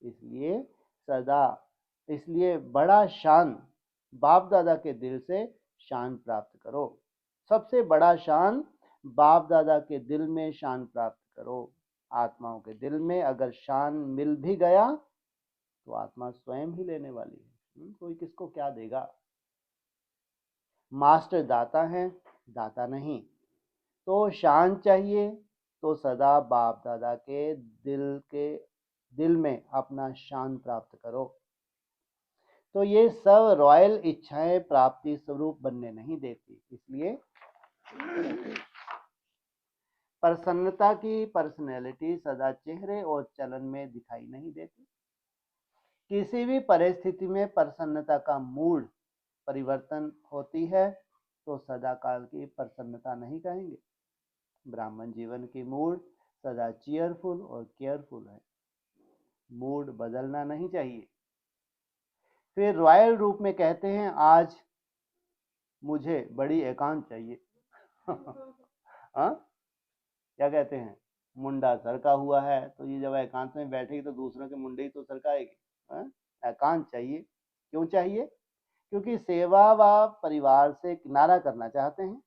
इसलिए सदा, इसलिए बड़ा शान बाप दादा के दिल से शान प्राप्त करो। सबसे बड़ा शान बाप दादा के दिल में शान प्राप्त करो। आत्माओं के दिल में अगर शान मिल भी गया तो आत्मा स्वयं ही लेने वाली है, कोई किसको क्या देगा। मास्टर दाता है, दाता नहीं। तो शान चाहिए तो सदा बाप दादा के दिल में अपना शान प्राप्त करो। तो ये सब रॉयल इच्छाएं प्राप्ति स्वरूप बनने नहीं देती, इसलिए प्रसन्नता की पर्सनैलिटी सदा चेहरे और चलन में दिखाई नहीं देती। किसी भी परिस्थिति में प्रसन्नता का मूड परिवर्तन होती है तो सदा काल की प्रसन्नता नहीं कहेंगे। ब्राह्मण जीवन की मूड सदा चीयरफुल और केयरफुल है, मूड बदलना नहीं चाहिए। फिर रॉयल रूप में कहते हैं आज मुझे बड़ी एकांत चाहिए। हाँ, क्या कहते हैं, मुंडा सरका हुआ है तो ये जब एकांत में बैठेगी तो दूसरों के मुंडे ही तो सरकाएगी। एकांत चाहिए। क्यों चाहिए? क्योंकि सेवा व परिवार से किनारा करना चाहते हैं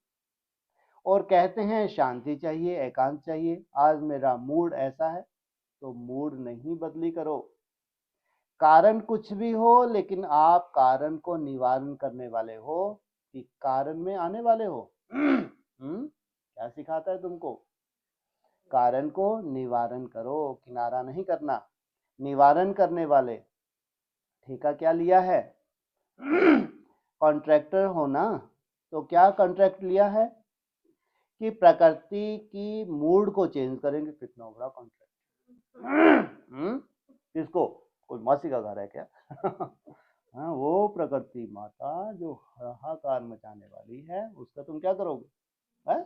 और कहते हैं शांति चाहिए, एकांत चाहिए। आज मेरा मूड ऐसा है तो मूड नहीं बदली करो। कारण कुछ भी हो लेकिन आप कारण को निवारण करने वाले हो कि कारण में आने वाले हो। क्या सिखाता है तुमको? कारण को निवारण करो, किनारा नहीं करना। निवारण करने वाले ठेका क्या लिया है? कॉन्ट्रैक्टर हो ना, तो क्या कॉन्ट्रैक्ट लिया है कि प्रकृति की मूड को चेंज करेंगे। कितना बड़ा कॉन्ट्रैक्ट। किसको? कोई मौसी का घर है क्या? हाँ, वो प्रकृति माता जो हाहाकार मचाने वाली है उसका तुम क्या करोगे? है?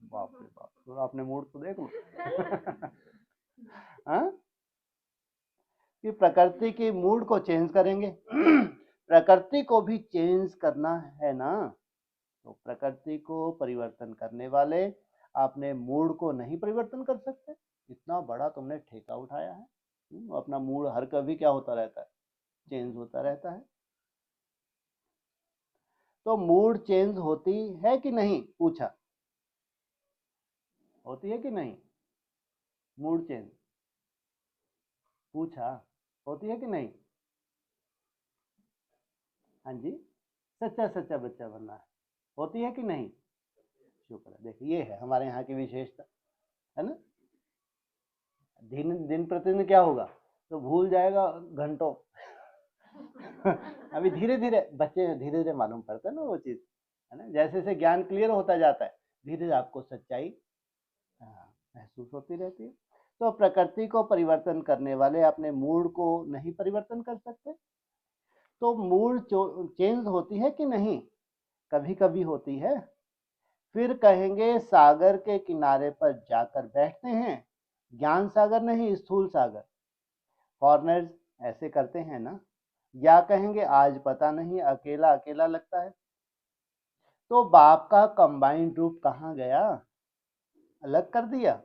बाप रे बाप, तो आपने मूड तो देख लो। हाँ, कि प्रकृति की मूड को चेंज करेंगे। प्रकृति को भी चेंज करना है ना, तो प्रकृति को परिवर्तन करने वाले अपने मूड को नहीं परिवर्तन कर सकते। इतना बड़ा तुमने ठेका उठाया है। अपना मूड हर कभी क्या होता रहता है? चेंज होता रहता है। तो मूड चेंज होती है कि नहीं? पूछा, होती है कि नहीं? मूड चेंज पूछा, होती है कि नहीं? हाँ जी, सच्चा सच्चा बच्चा बनना है, होती है कि नहीं? शुक्र है। देखिए, ये है हमारे यहाँ की विशेषता, है ना। दिन दिन प्रतिदिन क्या होगा तो भूल जाएगा घंटों। अभी धीरे धीरे बच्चे धीरे धीरे मालूम पड़ता है ना वो चीज, है ना। जैसे जैसे ज्ञान क्लियर होता जाता है धीरे धीरे आपको सच्चाई महसूस होती रहती है। तो प्रकृति को परिवर्तन करने वाले अपने मूड को नहीं परिवर्तन कर सकते। तो मूड चेंज होती है कि नहीं? कभी कभी होती है। फिर कहेंगे सागर के किनारे पर जाकर बैठते हैं, ज्ञान सागर नहीं, स्थूल सागर। फॉरनर्स ऐसे करते हैं ना। या कहेंगे आज पता नहीं अकेला अकेला लगता है। तो बाप का कंबाइंड रूप कहाँ गया? अलग कर दिया।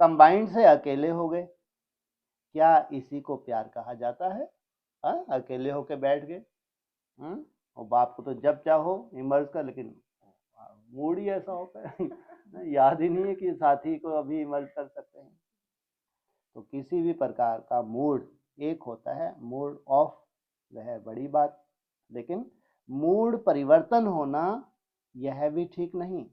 कंबाइंड से अकेले हो गए। क्या इसी को प्यार कहा जाता है? अकेले होके बैठ गए। और बाप को तो जब चाहो इमर्ज कर, लेकिन मूड ही ऐसा होता है। याद ही नहीं है कि साथी को अभी इमर्ज कर सकते हैं। तो किसी भी प्रकार का मूड एक होता है, मूड ऑफ वह बड़ी बात, लेकिन मूड परिवर्तन होना यह भी ठीक नहीं।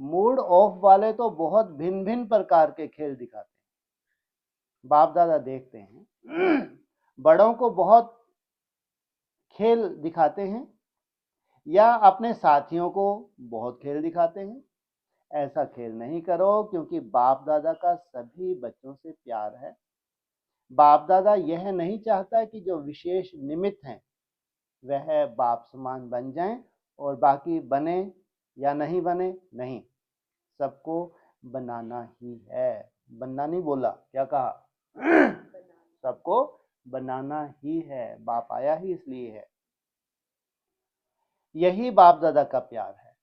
मूड ऑफ वाले तो बहुत भिन्न भिन्न प्रकार के खेल दिखाते हैं। बाप दादा देखते हैं बड़ों को बहुत खेल दिखाते हैं या अपने साथियों को बहुत खेल दिखाते हैं। ऐसा खेल नहीं करो, क्योंकि बाप दादा का सभी बच्चों से प्यार है। बाप दादा यह नहीं चाहता कि जो विशेष निमित्त हैं वह बाप समान बन जाएं और बाकी बने या नहीं बने, नहीं, सबको बनाना ही है। बनना नहीं बोला, क्या कहा? सबको बनाना ही है। बाप आया ही इसलिए है। यही बाप दादा का प्यार है।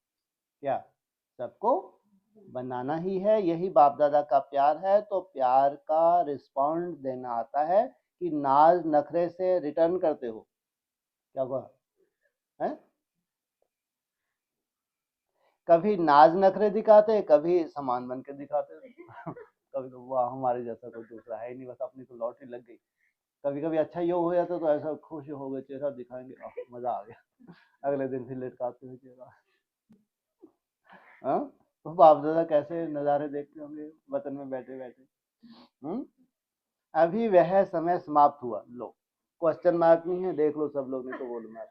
क्या? सबको बनाना ही है, यही बाप दादा का प्यार है। तो प्यार का रिस्पॉन्ड देना आता है कि नाज नखरे से रिटर्न करते हो। क्या हुआ है? कभी नाज नखरे दिखाते, कभी सामान बन के दिखाते। कभी तो वाह हमारे जैसा कोई दूसरा है ही नहीं, बस अपनी तो लॉटरी लग गई। कभी कभी अच्छा योग हो जाता तो ऐसा खुश हो गए, चेहरा दिखाएंगे, मजा आ गया। अगले दिन फिर लटकाते हुए चेहरा। हाँ, तो बाप दादा कैसे नज़ारे देखते होंगे वतन में बैठे बैठे। अभी वह समय समाप्त हुआ। लो, क्वेश्चन मार्क नहीं है, देख लो सब लोग, नहीं तो बोलूंगा।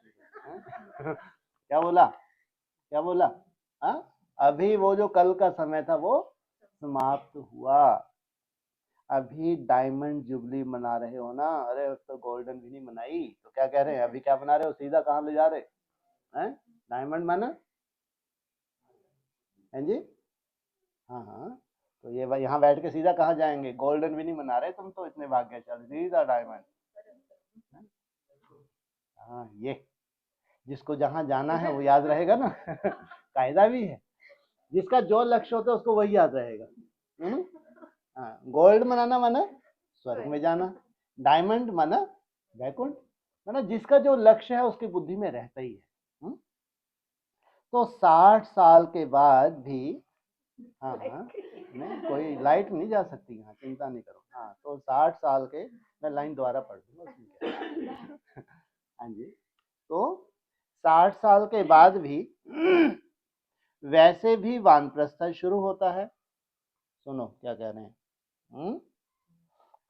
क्या बोला, क्या बोला? हाँ, अभी वो जो कल का समय था वो समाप्त हुआ। अभी डायमंड जुबली मना रहे हो ना? अरे तो गोल्डन भी नहीं मनाई तो क्या कह रहे हैं? अभी क्या बना रहे हो? सीधा कहाँ ले जा रहे हैं? डायमंड माना है जी? हाँ हाँ, तो ये भाई यहाँ बैठ के सीधा कहाँ जाएंगे? गोल्डन भी नहीं मना रहे तुम तो, इतने भाग्यशाली, सीधा डायमंड। हाँ, ये जिसको जहाँ जाना है वो याद रहेगा ना। कायदा भी है, जिसका जो लक्ष्य होता है उसको वही याद रहेगा। हाँ, गोल्ड मनाना माना स्वर्ग में जाना, डायमंड माना वैकुंठ, माना जिसका जो लक्ष्य है उसकी बुद्धि में रहता ही है। तो 60 साल के बाद भी, हाँ हाँ, नहीं कोई लाइट नहीं जा सकती यहाँ, चिंता नहीं करो। हाँ, तो 60 साल के, मैं लाइन दोबारा पढ़ दूंगा उसमें क्या। हाँ जी, तो 60 साल के बाद भी वैसे भी वानप्रस्थ शुरू होता है। सुनो क्या कह रहे हैं।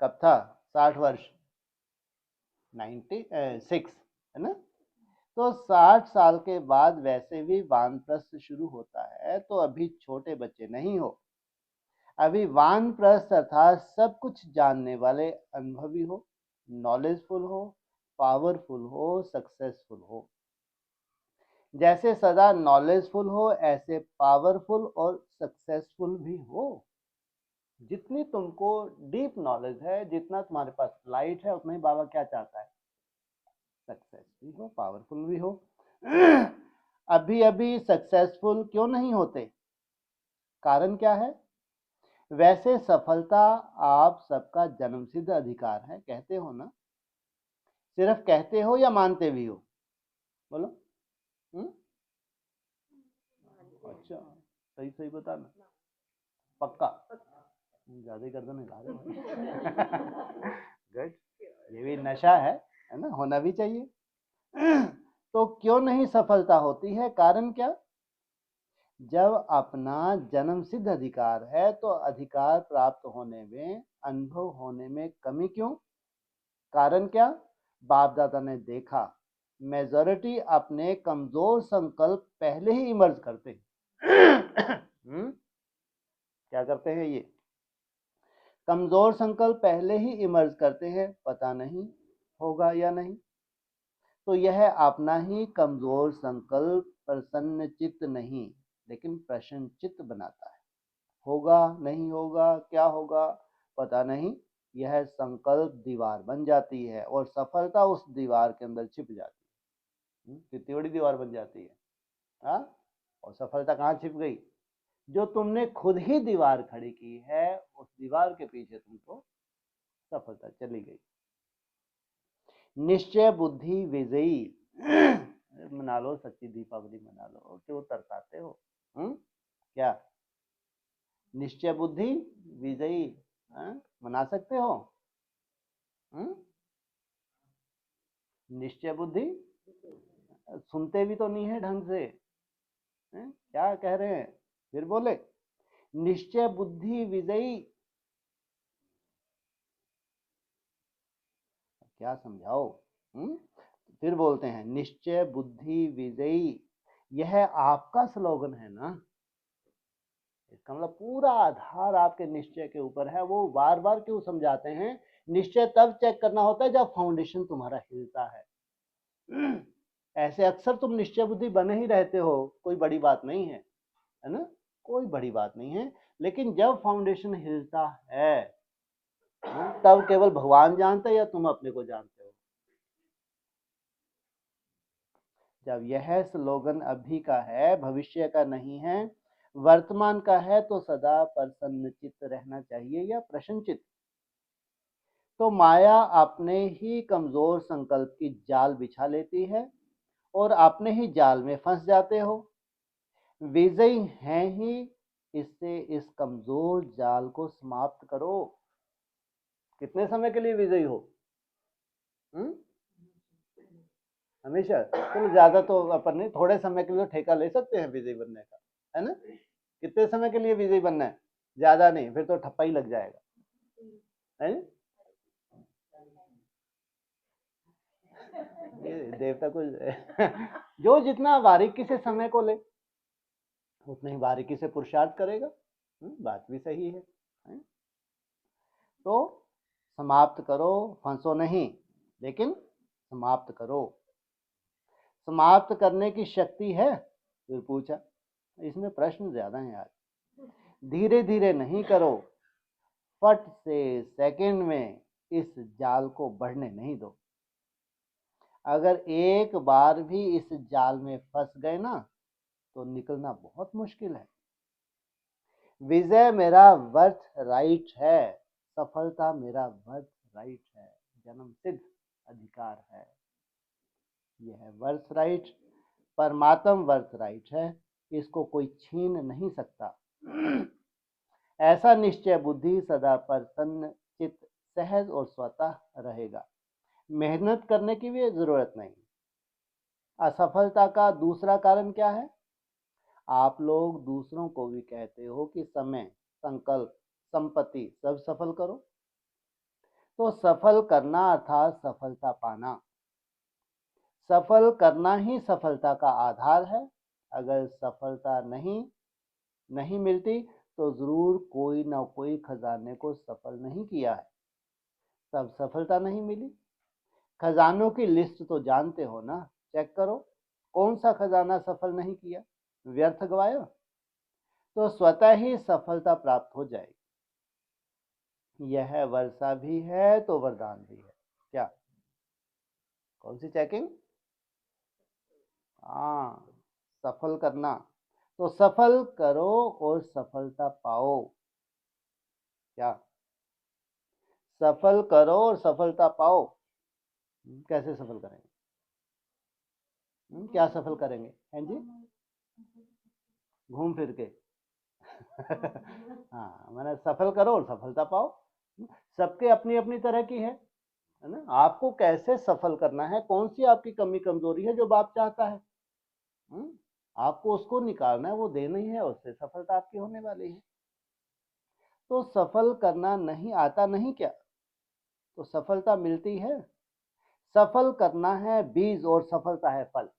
कब था? 60 वर्ष, 96 है ना? तो 60 साल के बाद वैसे भी वानप्रस्थ शुरू होता है, तो अभी छोटे बच्चे नहीं हो। अभी वानप्रस्थ अर्थात सब कुछ जानने वाले, अनुभवी हो, नॉलेजफुल हो, पावरफुल हो, सक्सेसफुल हो। जैसे सदा नॉलेजफुल हो ऐसे पावरफुल और सक्सेसफुल भी हो। जितनी तुमको डीप नॉलेज है, जितना तुम्हारे पास लाइट है, उतना ही बाबा क्या चाहता है? सक्सेस भी हो, पावरफुल भी हो। अभी अभी सक्सेसफुल क्यों नहीं होते? कारण क्या है? वैसे सफलता आप सबका जन्मसिद्ध अधिकार है, कहते हो ना? सिर्फ कहते हो या मानते भी हो? बोलो। अच्छा, सही सही बताना, पक्का? ज्यादा ही गर्दन हिला रहे हो। गुड, ये भी नशा है ना? होना भी चाहिए। तो क्यों नहीं सफलता होती है? कारण क्या? जब अपना जन्म सिद्ध अधिकार है तो अधिकार प्राप्त होने में, अनुभव होने में कमी क्यों? कारण क्या? बाप दादा ने देखा मेजॉरिटी अपने कमजोर संकल्प पहले ही इमर्ज करते हैं। क्या करते हैं ये? कमजोर संकल्प पहले ही इमर्ज करते हैं, पता नहीं होगा या नहीं। तो यह अपना ही कमजोर संकल्प प्रसन्न चित्त नहीं लेकिन प्रसन्न चित्त बनाता है। होगा नहीं होगा, क्या होगा पता नहीं, यह संकल्प दीवार बन जाती है और सफलता उस दीवार के अंदर छिप जाती है। कितनी बड़ी दीवार बन जाती है। हाँ, और सफलता कहाँ छिप गई? जो तुमने खुद ही दीवार खड़ी की है, उस दीवार के पीछे तुमको सफलता चली गई। निश्चय बुद्धि विजयी। मना लो, सच्ची दीपावली मना लो, क्यों तरसाते हो? क्या निश्चय बुद्धि विजयी? मना सकते हो? निश्चय बुद्धि सुनते भी तो नहीं है ढंग से। क्या कह रहे हैं? फिर बोले निश्चय बुद्धि विजयी। क्या समझाओ? फिर बोलते हैं निश्चय बुद्धि विजयी। यह आपका स्लोगन है ना? इसका मतलब पूरा आधार आपके निश्चय के ऊपर है। वो बार बार क्यों समझाते हैं? निश्चय तब चेक करना होता है जब फाउंडेशन तुम्हारा हिलता है। ऐसे अक्सर तुम निश्चय बुद्धि बने ही रहते हो, कोई बड़ी बात नहीं है ना? कोई बड़ी बात नहीं है, लेकिन जब फाउंडेशन हिलता है तब केवल भगवान जानते हैं या तुम अपने को जानते हो। जब यह स्लोगन अभी का है, भविष्य का नहीं है, वर्तमान का है, तो सदा प्रसन्नचित्त रहना चाहिए या प्रसन्नचित्त। तो माया अपने ही कमजोर संकल्प की जाल बिछा लेती है और अपने ही जाल में फंस जाते हो। विजयी हैं ही, इससे इस कमजोर जाल को समाप्त करो। कितने समय के लिए विजयी हो? हमेशा? चलो ज्यादा तो अपन नहीं, थोड़े समय के लिए ठेका ले सकते हैं विजयी बनने का, है ना? कितने समय के लिए विजयी बनना है? ज्यादा नहीं, फिर तो ठप्पा ही लग जाएगा, है? ये देवता को जो जितना बारीकी से समय को ले उतनी ही बारीकी से पुरुषार्थ करेगा। बात भी सही है? तो समाप्त करो, फंसो नहीं, लेकिन समाप्त करो। समाप्त करने की शक्ति है? फिर पूछा। इसमें प्रश्न ज्यादा है यार। धीरे धीरे नहीं करो, फट से सेकंड में इस जाल को बढ़ने नहीं दो। अगर एक बार भी इस जाल में फंस गए ना तो निकलना बहुत मुश्किल है। विजय मेरा वर्थ राइट है, सफलता मेरा वर्थ राइट है, जन्म सिद्ध अधिकार है। यह वर्थ राइट परमात्म वर्थ राइट है, इसको कोई छीन नहीं सकता। ऐसा निश्चय बुद्धि सदा प्रसन्न चित्त सहज और स्वतः रहेगा। मेहनत करने की भी जरूरत नहीं। असफलता का दूसरा कारण क्या है? आप लोग दूसरों को भी कहते हो कि समय, संकल्प, संपत्ति सब सफल करो। तो सफल करना अर्थात सफलता पाना। सफल करना ही सफलता का आधार है। अगर सफलता नहीं मिलती तो जरूर कोई ना कोई खजाने को सफल नहीं किया है, तब सफलता नहीं मिली। खजानों की लिस्ट तो जानते हो ना, चेक करो कौन सा खजाना सफल नहीं किया, व्यर्थ गवाया। तो स्वतः ही सफलता प्राप्त हो जाएगी। यह वर्षा भी है तो वरदान भी है। क्या? कौन सी चेकिंग? हाँ, सफल करना। तो सफल करो और सफलता पाओ। क्या? सफल करो और सफलता पाओ। कैसे सफल करेंगे? क्या सफल करेंगे? हैं जी? घूम फिर के। हाँ, मैंने सफल करो और सफलता पाओ। सबके अपनी अपनी तरह की है ना? आपको कैसे सफल करना है, कौन सी आपकी कमी कमजोरी है जो बाप चाहता है, आपको उसको निकालना है, वो देना ही है, उससे सफलता आपकी होने वाली है। तो सफल करना नहीं आता नहीं क्या? तो सफलता मिलती है। सफल करना है बीज और सफलता है फल।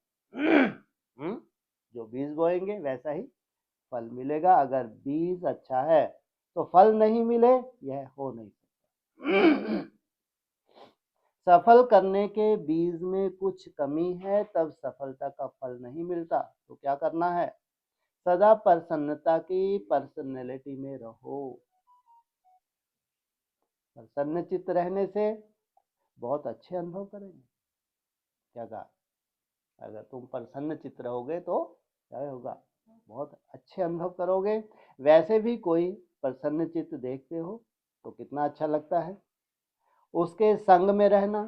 जो बीज बोएंगे वैसा ही फल मिलेगा। अगर बीज अच्छा है तो फल नहीं मिले, यह हो नहीं सकता। सफल करने के बीज में कुछ कमी है, तब सफलता का फल नहीं मिलता। तो क्या करना है? सदा प्रसन्नता की पर्सनैलिटी में रहो। प्रसन्न चित्त रहने से बहुत अच्छे अनुभव करेंगे। क्या कहा? अगर तुम प्रसन्न चित्त रहोगे तो क्या होगा? बहुत अच्छे अनुभव करोगे। वैसे भी कोई प्रसन्न चित्त देखते हो तो कितना अच्छा लगता है। उसके संग में रहना,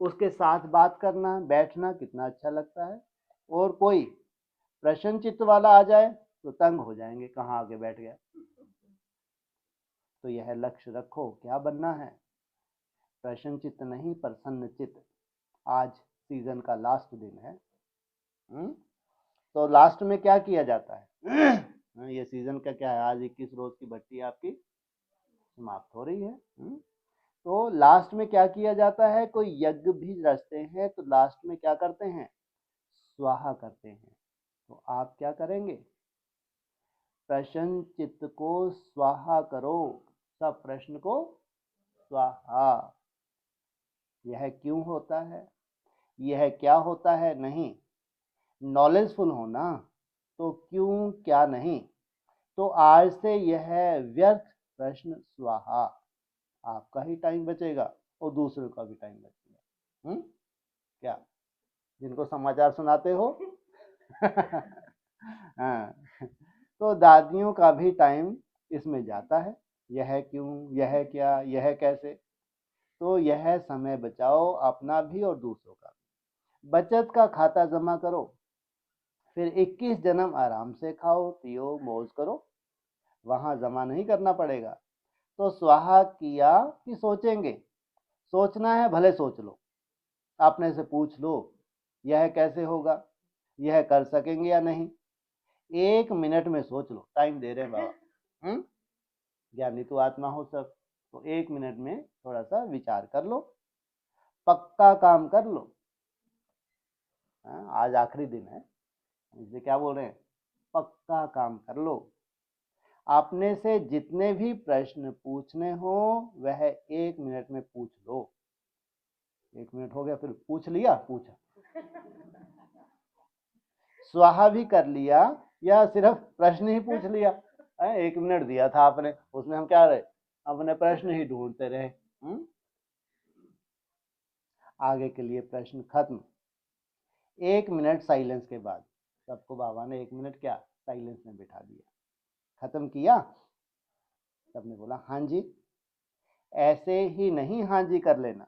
उसके साथ बात करना, बैठना कितना अच्छा लगता है। और कोई प्रसन्न चित्त वाला आ जाए तो तंग हो जाएंगे, कहाँ आके बैठ गया। तो यह लक्ष्य रखो, क्या बनना है? प्रसन्न चित्त नहीं, प्रसन्न चित्त। आज सीजन का लास्ट दिन है। तो लास्ट में क्या किया जाता है? ये सीजन का क्या है? आज 21 रोज की भट्टी आपकी समाप्त हो रही है। तो लास्ट में क्या किया जाता है? कोई यज्ञ भी रचते हैं तो लास्ट में क्या करते हैं? स्वाहा करते हैं। तो आप क्या करेंगे? प्रश्न चित्त को स्वाहा करो। सब प्रश्न को स्वाहा। यह क्यों होता है, यह क्या होता है नहीं, नॉलेजफुल होना। तो क्यों क्या नहीं। तो आज से यह व्यर्थ प्रश्न स्वाहा। आपका ही टाइम बचेगा और दूसरों का भी टाइम बचेगा। क्या? जिनको समाचार सुनाते हो हाँ, तो दादियों का भी टाइम इसमें जाता है। यह क्यों, यह क्या, यह कैसे। तो यह समय बचाओ, अपना भी और दूसरों का भी। बचत का खाता जमा करो। फिर 21 जन्म आराम से खाओ पियो मौज करो, वहां जमा नहीं करना पड़ेगा। तो स्वाहा किया कि सोचेंगे? सोचना है भले सोच लो, अपने से पूछ लो यह कैसे होगा, यह कर सकेंगे या नहीं। 1 मिनट में सोच लो, टाइम दे रहे हैं बाबा। ज्ञानी तो आत्मा हो सब, तो 1 मिनट में थोड़ा सा विचार कर लो, पक्का काम कर लो। आज आखिरी दिन है, इसलिए क्या बोल रहे हैं, पक्का काम कर लो। अपने से जितने भी प्रश्न पूछने हो वह 1 मिनट में पूछ लो। 1 मिनट हो गया, फिर पूछ लिया, पूछा, स्वाहा भी कर लिया या सिर्फ प्रश्न ही पूछ लिया? 1 मिनट दिया था आपने, उसमें हम क्या रहे, अपने प्रश्न ही ढूंढते रहे। आगे के लिए प्रश्न खत्म। 1 मिनट साइलेंस के बाद सबको बाबा ने 1 मिनट क्या साइलेंस में बिठा दिया। खत्म किया? सबने बोला हाँ जी। ऐसे ही नहीं हाँ जी कर लेना,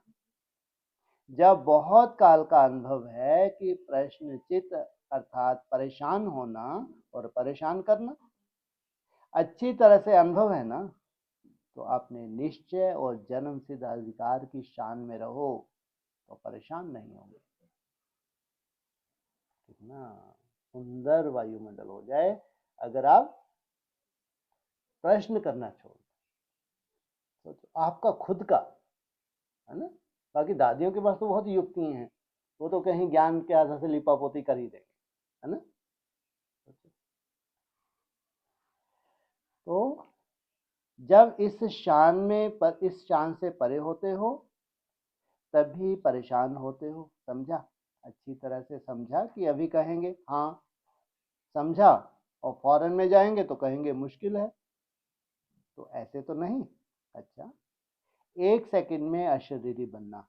जब बहुत काल का अनुभव है कि प्रश्नचित अर्थात परेशान होना और परेशान करना अच्छी तरह से अनुभव है ना, तो अपने निश्चय और जन्म सिद्ध अधिकार की शान में रहो तो परेशान नहीं होंगे। कितना सुंदर वायुमंडल हो जाए अगर आप प्रश्न करना छोड़ तो आपका खुद का है ना। बाकी दादियों के पास तो बहुत युक्ति हैं, वो तो कहीं ज्ञान के आधार से लिपापोती कर ही देंगे, है ना। तो जब इस शान से परे होते हो तभी परेशान होते हो, समझा? अच्छी तरह से समझा कि अभी कहेंगे हाँ समझा और फॉरेन में जाएंगे तो कहेंगे मुश्किल है, तो ऐसे तो नहीं। अच्छा, 1 सेकंड में अशरीरी बनना,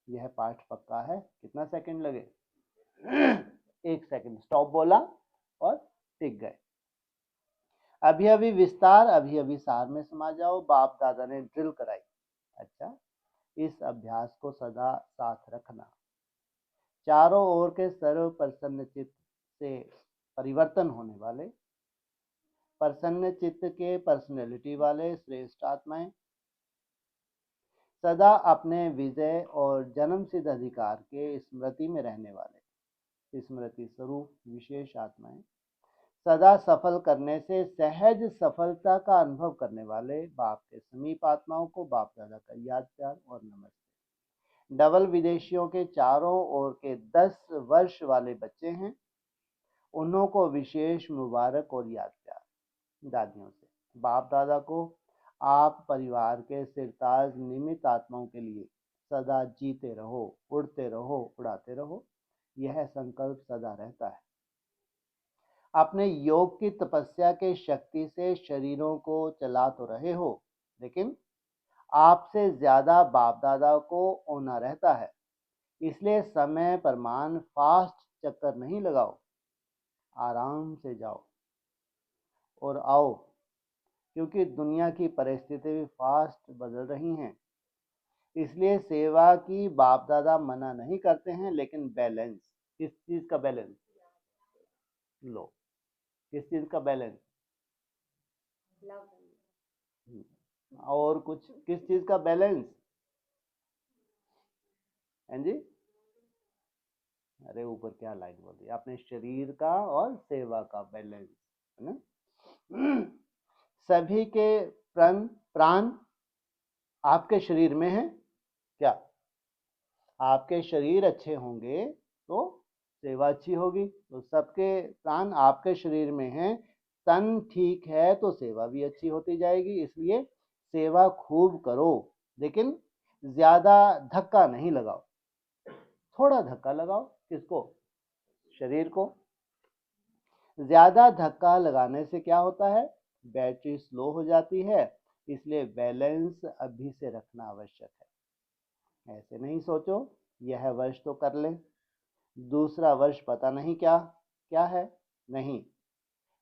यह पाठ पक्का है। कितना सेकंड लगे? 1 सेकंड, स्टॉप बोला और टिक गए। अभी अभी विस्तार, अभी अभी सार में समा जाओ, बाप दादा ने ड्रिल कराई। अच्छा, इस अभ्यास को सदा साथ रखना। चारों ओर के सर्व प्रसन्न चित्त से परिवर्तन होने वाले, प्रसन्न चित्त के पर्सनैलिटी वाले श्रेष्ठ आत्माएं, सदा अपने विजय और जन्म सिद्ध अधिकार के स्मृति में रहने वाले स्मृति स्वरूप विशेष आत्माएं, सदा सफल करने से सहज सफलता का अनुभव करने वाले बाप के समीप आत्माओं को बाप दादा का याद प्यार और नमस्ते। डबल विदेशियों के चारों ओर के 10 वर्ष वाले बच्चे हैं, उन्हों को विशेष मुबारक और याद प्यार दादियों से। बाप दादा को आप परिवार के सिरताज निमित्त आत्माओं के लिए सदा जीते रहो, उड़ते रहो, उड़ाते रहो, यह संकल्प सदा रहता है। अपने योग की तपस्या के शक्ति से शरीरों को चला तो रहे हो, लेकिन आपसे ज्यादा बाप दादा को होना रहता है। इसलिए समय प्रमाण फास्ट चक्कर नहीं लगाओ, आराम से जाओ और आओ, क्योंकि दुनिया की परिस्थिति भी फास्ट बदल रही हैं। इसलिए सेवा की बाप दादा मना नहीं करते हैं, लेकिन बैलेंस, किस चीज का बैलेंस लो, किस चीज का बैलेंस, और कुछ किस चीज का बैलेंस हैं जी? अरे ऊपर क्या लाइन बोल दी आपने, शरीर का और सेवा का बैलेंस, है ना। सभी के प्राण प्राण आपके शरीर में है क्या? आपके शरीर अच्छे होंगे तो सेवा अच्छी होगी, तो सबके प्राण आपके शरीर में हैं, तन ठीक है तो सेवा भी अच्छी होती जाएगी। इसलिए सेवा खूब करो, लेकिन ज्यादा धक्का नहीं लगाओ, थोड़ा धक्का लगाओ। किसको? शरीर को। ज्यादा धक्का लगाने से क्या होता है, बैटरी स्लो हो जाती है। इसलिए बैलेंस अभी से रखना आवश्यक है। ऐसे नहीं सोचो यह वर्ष तो कर ले, दूसरा वर्ष पता नहीं क्या क्या है। नहीं,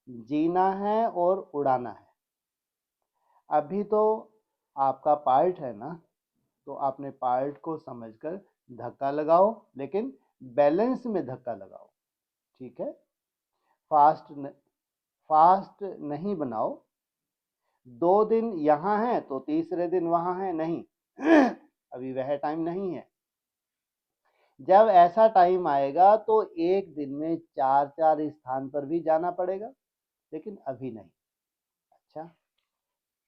जीना है और उड़ाना है। अभी तो आपका पार्ट है ना, तो आपने पार्ट को समझकर धक्का लगाओ, लेकिन बैलेंस में धक्का लगाओ, ठीक है। फास्ट नहीं बनाओ, 2 दिन यहाँ है तो तीसरे दिन वहां है, नहीं। अभी वह टाइम नहीं है। जब ऐसा टाइम आएगा तो एक दिन में 4-4 स्थान पर भी जाना पड़ेगा, लेकिन अभी नहीं। अच्छा,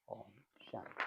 ओम शांति।